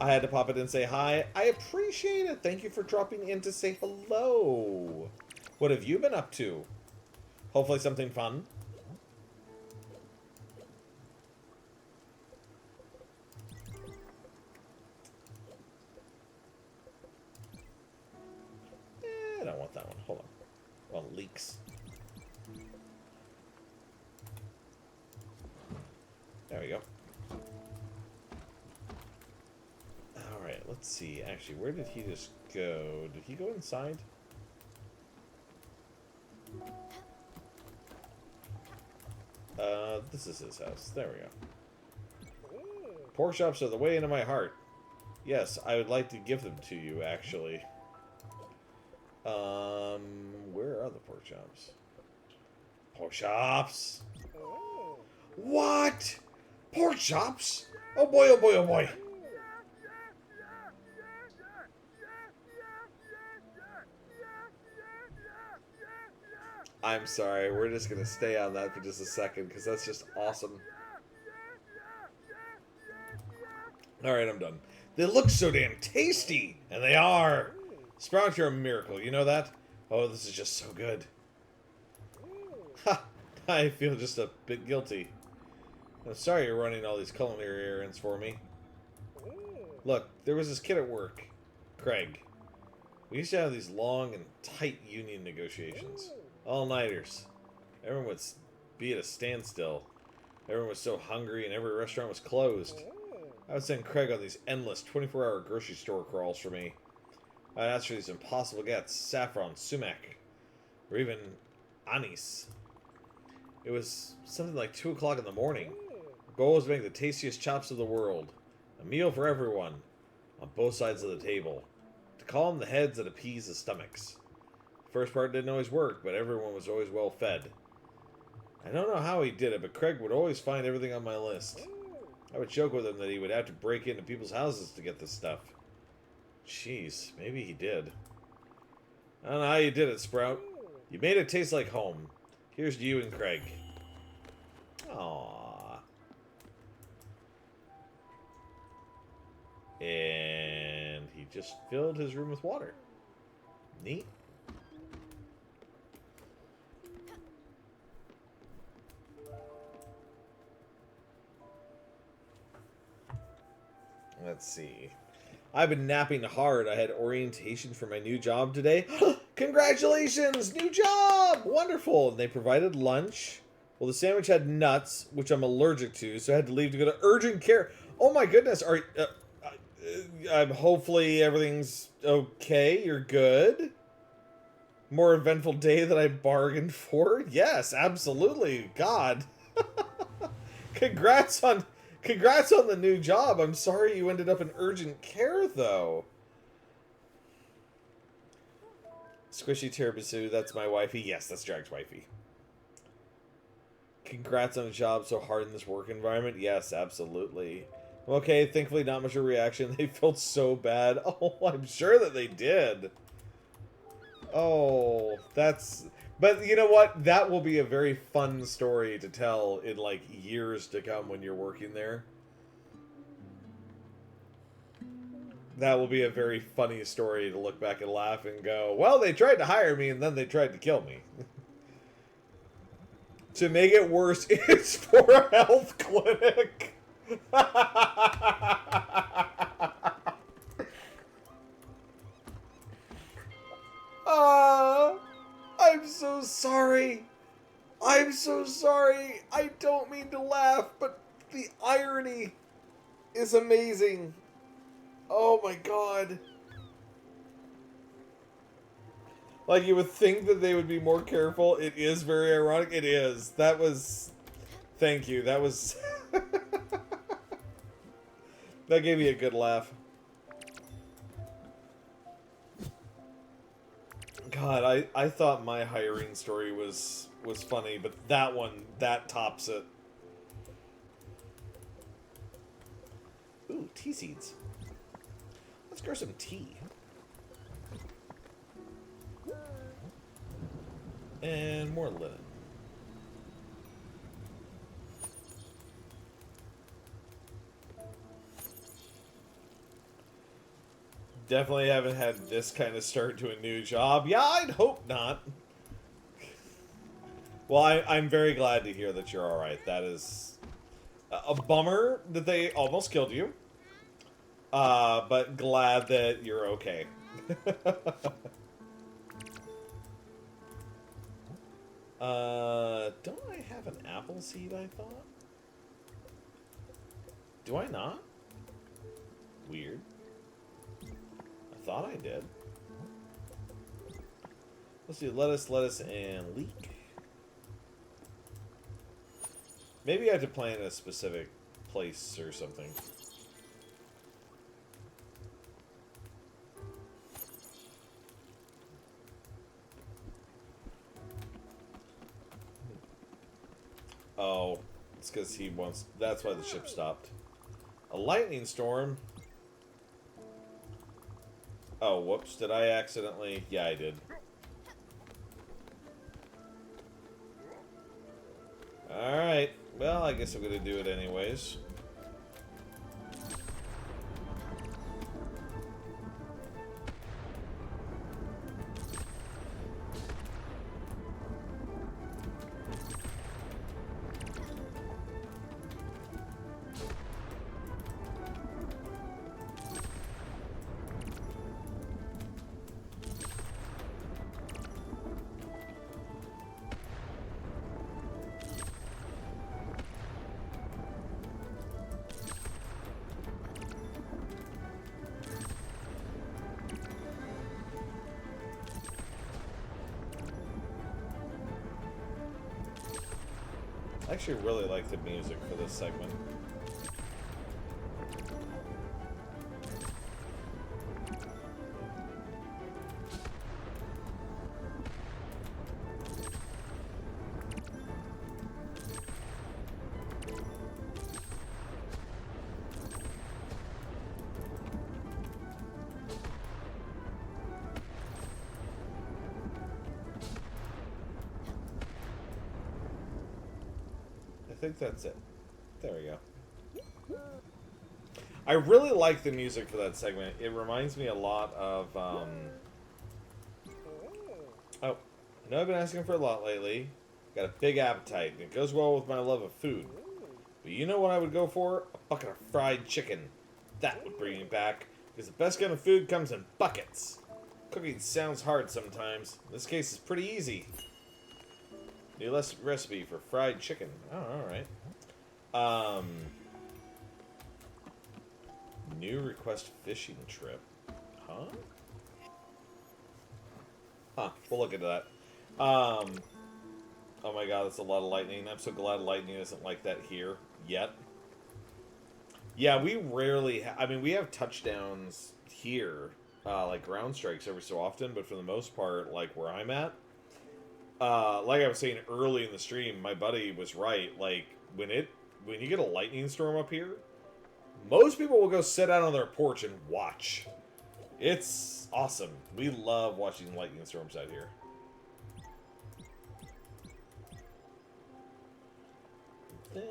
I had to pop it and say hi. I appreciate it. Thank you for dropping in to say hello. What have you been up to? Hopefully something fun. I don't want that one. Hold on. Well, leaks. There we go. Alright, let's see. Actually, where did he just go? Did he go inside? This is his house. There we go. Pork chops are the way into my heart. Yes, I would like to give them to you, actually. Where are the pork chops? Pork chops! What? Pork chops? Oh boy, oh boy, oh boy. I'm sorry, we're just gonna stay on that for just a second, because that's just awesome. Alright, I'm done. They look so damn tasty! And they are! Sprout, you're a miracle, you know that? Oh, this is just so good. Ha! I feel just a bit guilty. I'm sorry you're running all these culinary errands for me. Look, there was this kid at work, Craig. We used to have these long and tight union negotiations. All-nighters. Everyone would be at a standstill. Everyone was so hungry and every restaurant was closed. I would send Craig on these endless 24-hour grocery store crawls for me. I'd ask for these impossible gets, saffron, sumac, or even anise. It was something like 2 o'clock in the morning. The goal was to make the tastiest chops of the world. A meal for everyone, on both sides of the table. To calm the heads and appease the stomachs. The first part didn't always work, but everyone was always well fed. I don't know how he did it, but Craig would always find everything on my list. I would joke with him that he would have to break into people's houses to get this stuff. Jeez, maybe he did. I don't know how you did it, Sprout. You made it taste like home. Here's to you and Craig. Aww. And he just filled his room with water. Neat. Let's see. I've been napping hard. I had orientation for my new job today. Congratulations! New job! Wonderful. And they provided lunch. Well, the sandwich had nuts, which I'm allergic to, so I had to leave to go to urgent care. Oh my goodness. Hopefully everything's okay. You're good. More eventful day than I bargained for? Yes, absolutely. God. Congrats on the new job. I'm sorry you ended up in urgent care, though. Squishy Tiramisu, that's my wifey. Yes, that's Jack's wifey. Congrats on a job so hard in this work environment. Yes, absolutely. Okay, thankfully not much of a reaction. They felt so bad. Oh, I'm sure that they did. Oh, that's... But you know what? That will be a very fun story to tell in, like, years to come when you're working there. That will be a very funny story to look back and laugh and go, well, they tried to hire me and then they tried to kill me. To make it worse, it's for a health clinic. I'm so sorry. I'm so sorry. I don't mean to laugh, but the irony is amazing. Oh my god. Like, you would think that they would be more careful. It is very ironic. It is. That was... Thank you. That was... That gave me a good laugh. God, I thought my hiring story was funny, but that one, that tops it. Ooh, tea seeds. Let's grow some tea. And more linen. Definitely haven't had this kind of start to a new job. Yeah, I'd hope not. Well, I'm very glad to hear that you're alright. That is a bummer that they almost killed you. But glad that you're okay. Don't I have an apple seed, I thought? Do I not? Weird. I thought I did. Let's do lettuce, and leek. Maybe I have to plant in a specific place or something. Oh, it's because he wants... That's why the ship stopped. A lightning storm? Oh, whoops. Did I accidentally... Yeah, I did. Alright. Well, I guess I'm going to do it anyways. I actually really like the music for this segment. I think that's it. There we go. I really like the music for that segment. It reminds me a lot of, Oh, I know I've been asking for a lot lately. Got a big appetite, and it goes well with my love of food. But you know what I would go for? A bucket of fried chicken. That would bring me back, because the best kind of food comes in buckets. Cooking sounds hard sometimes. In this case, it's pretty easy. New recipe for fried chicken. Oh, alright. New request fishing trip. Huh? Huh, we'll look into that. Oh my god, that's a lot of lightning. I'm so glad lightning isn't like that here yet. Yeah, we rarely I mean, we have touchdowns here, like ground strikes every so often, but for the most part, like where I'm at, like I was saying early in the stream, my buddy was right. Like, when you get a lightning storm up here, most people will go sit out on their porch and watch. It's awesome. We love watching lightning storms out here. Then...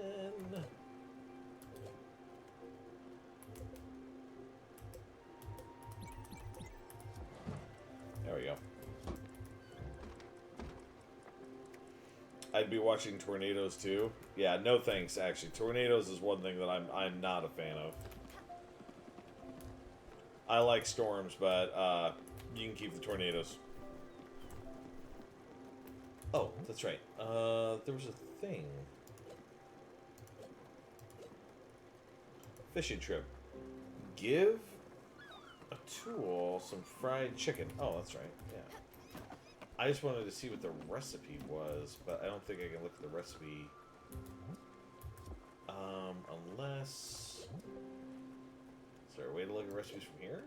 there we go. I'd be watching tornadoes too. Yeah, no thanks, actually. Tornadoes is one thing that I'm not a fan of. I like storms, but you can keep the tornadoes. Oh, that's right. There was a thing. Fishing trip. Give a tool some fried chicken. Oh, that's right. Yeah. I just wanted to see what the recipe was, but I don't think I can look at the recipe. Unless... is there a way to look at recipes from here?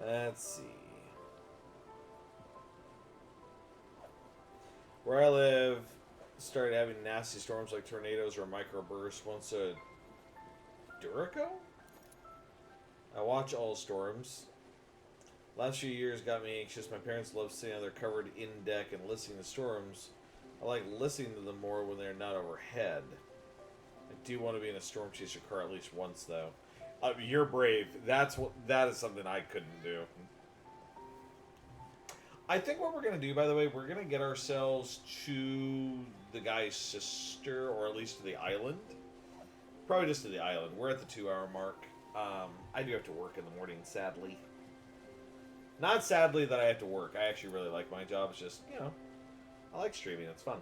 Let's see. Where I live, started having nasty storms like tornadoes or microbursts once a Duraco? I watch all storms. Last few years got me anxious. My parents love sitting on their covered in deck and listening to storms. I like listening to them more when they're not overhead. I do want to be in a storm chaser car at least once, though. You're brave. That is something I couldn't do. I think what we're going to do, by the way, we're going to get ourselves to the guy's sister, or at least to the island. Probably just to the island. We're at the 2-hour mark. I do have to work in the morning, sadly. Not sadly that I have to work. I actually really like my job. It's just, you know, I like streaming. It's fun.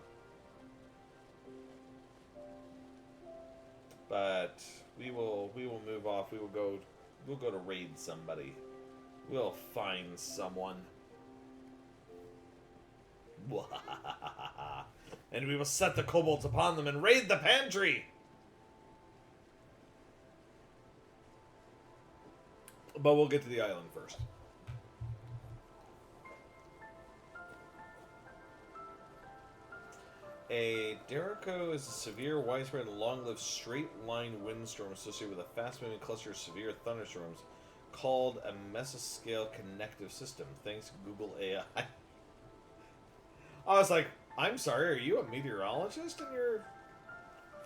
But we will move off. We'll go to raid somebody. We'll find someone. And we will set the kobolds upon them and raid the pantry. But we'll get to the island first. A Duraco is a severe, widespread, and long-lived straight-line windstorm associated with a fast-moving cluster of severe thunderstorms called a mesoscale connective system. Thanks, Google AI. I was like, I'm sorry, are you a meteorologist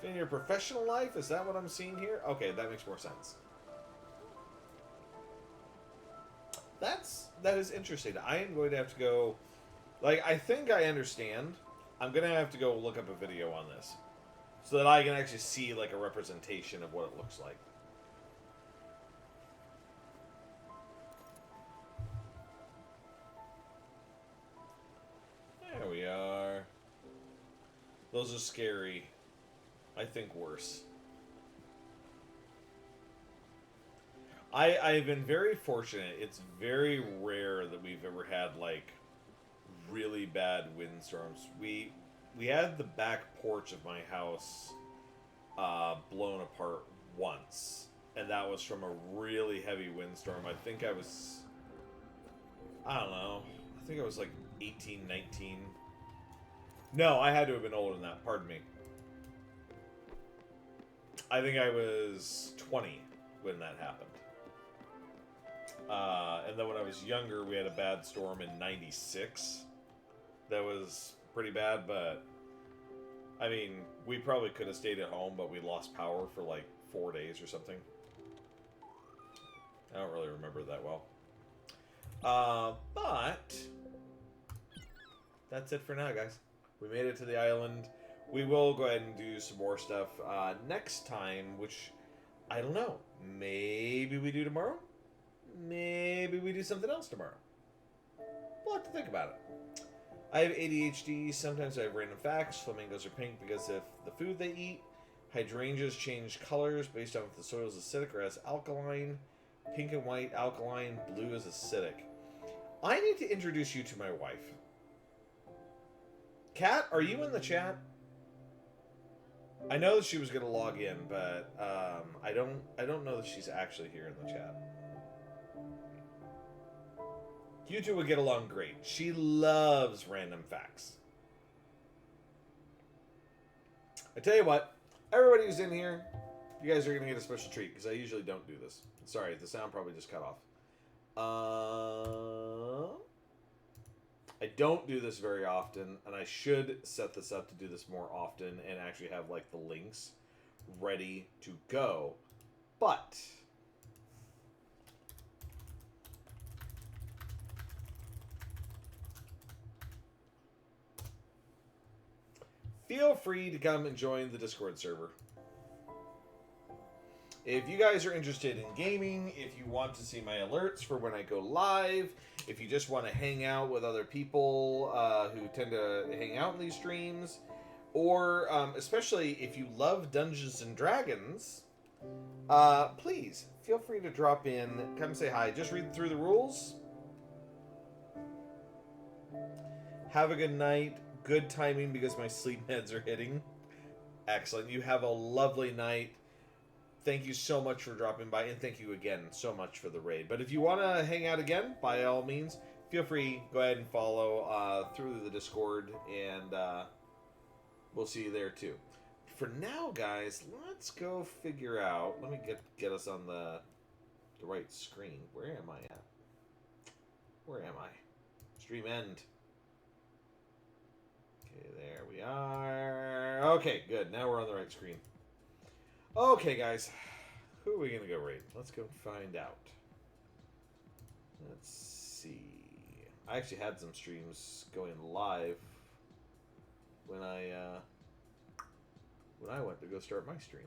in your professional life? Is that what I'm seeing here? Okay, that makes more sense. That is interesting. I am going to have to go... like, I think I understand. I'm going to have to go look up a video on this so that I can actually see, like, a representation of what it looks like. There we are. Those are scary. I think worse. I've been very fortunate. It's very rare that we've ever had, like, really bad windstorms. We had the back porch of my house blown apart once. And that was from a really heavy windstorm. I think I was... I don't know. I think I was like 18, 19. No, I had to have been older than that. Pardon me. I think I was 20 when that happened. And then when I was younger, we had a bad storm in 96. That was pretty bad, but... I mean, we probably could have stayed at home, but we lost power for like 4 days or something. I don't really remember that well. But... that's it for now, guys. We made it to the island. We will go ahead and do some more stuff next time, which, I don't know. Maybe we do tomorrow? Maybe we do something else tomorrow. We'll have to think about it. I have ADHD. Sometimes I have random facts. Flamingos are pink because of the food they eat. Hydrangeas change colors based on if the soil is acidic or as alkaline. Pink and white, alkaline. Blue is acidic. I need to introduce you to my wife. Kat, are you in the chat? I know that she was going to log in, but I don't know that she's actually here in the chat. You two would get along great. She loves random facts. I tell you what, everybody who's in here, you guys are going to get a special treat, because I usually don't do this. Sorry, the sound probably just cut off. I don't do this very often, and I should set this up to do this more often and actually have, like, the links ready to go. But... feel free to come and join the Discord server. If you guys are interested in gaming, if you want to see my alerts for when I go live, if you just want to hang out with other people who tend to hang out in these streams, or especially if you love Dungeons and Dragons, please feel free to drop in, come say hi, just read through the rules. Have a good night. Good timing because my sleep meds are hitting. Excellent. You have a lovely night. Thank you so much for dropping by, and thank you again so much for the raid. But if you want to hang out again, by all means, feel free. Go ahead and follow through the Discord, and we'll see you there too. For now, guys, let's go figure out. Let me get us on the right screen. Where am I at? Where am I? Stream end. Okay, there we are. Okay, good. Now we're on the right screen. Okay, guys. Who are we going to go raid? Let's go find out. Let's see. I actually had some streams going live when I went to go start my stream.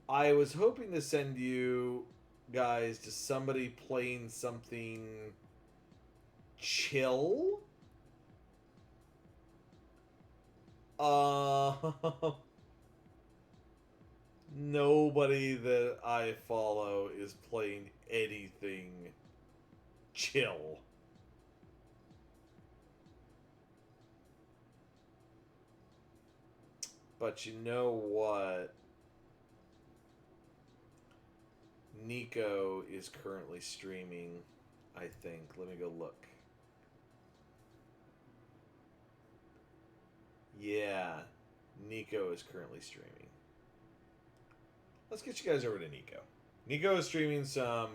I was hoping to send you guys to somebody playing something chill. Nobody that I follow is playing anything chill. But you know what? Nico is currently streaming, I think. Let me go look. Yeah, Nico is currently streaming. Let's get you guys over to Nico. Nico is streaming some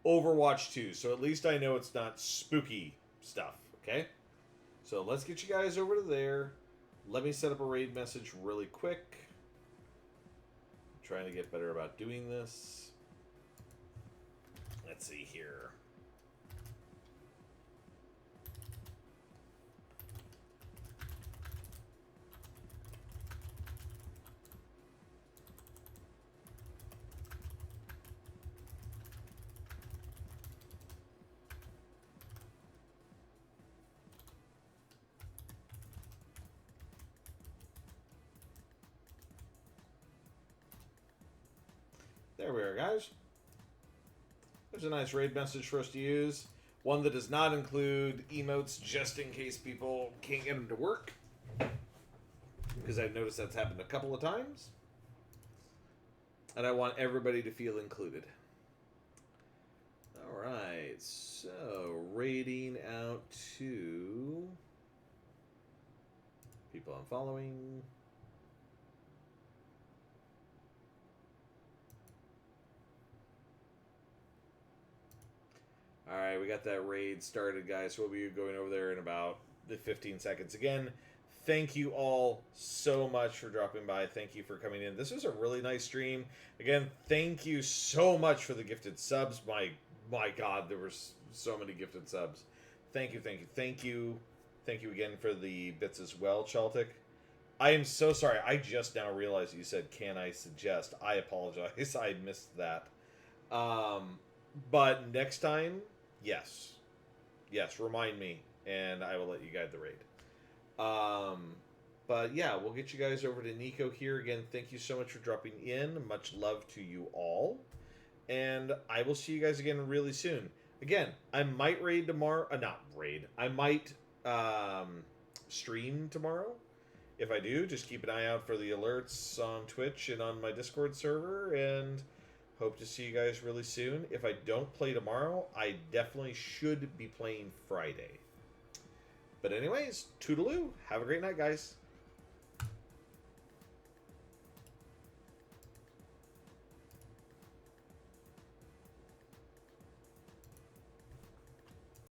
Overwatch 2, so at least I know it's not spooky stuff, okay? So let's get you guys over to there. Let me set up a raid message really quick. I'm trying to get better about doing this. Let's see here. There we are, guys. There's a nice raid message for us to use. One that does not include emotes, just in case people can't get them to work. Because I've noticed that's happened a couple of times. And I want everybody to feel included. Alright, so rating out to people I'm following. Alright, we got that raid started, guys. We'll be going over there in about 15 seconds. Again, thank you all so much for dropping by. Thank you for coming in. This was a really nice stream. Again, thank you so much for the gifted subs. My God, there were so many gifted subs. Thank you, thank you, thank you. Thank you again for the bits as well, Chaltic. I am so sorry. I just now realized you said, can I suggest? I apologize. I missed that. But next time, yes. Yes, remind me, and I will let you guide the raid. But yeah, we'll get you guys over to Nico here. Again, thank you so much for dropping in. Much love to you all. And I will see you guys again really soon. Again, I might raid tomorrow. Not raid. I might stream tomorrow. If I do, just keep an eye out for the alerts on Twitch and on my Discord server. And hope to see you guys really soon. If I don't play tomorrow, I definitely should be playing Friday. But anyways, toodaloo. Have a great night, guys.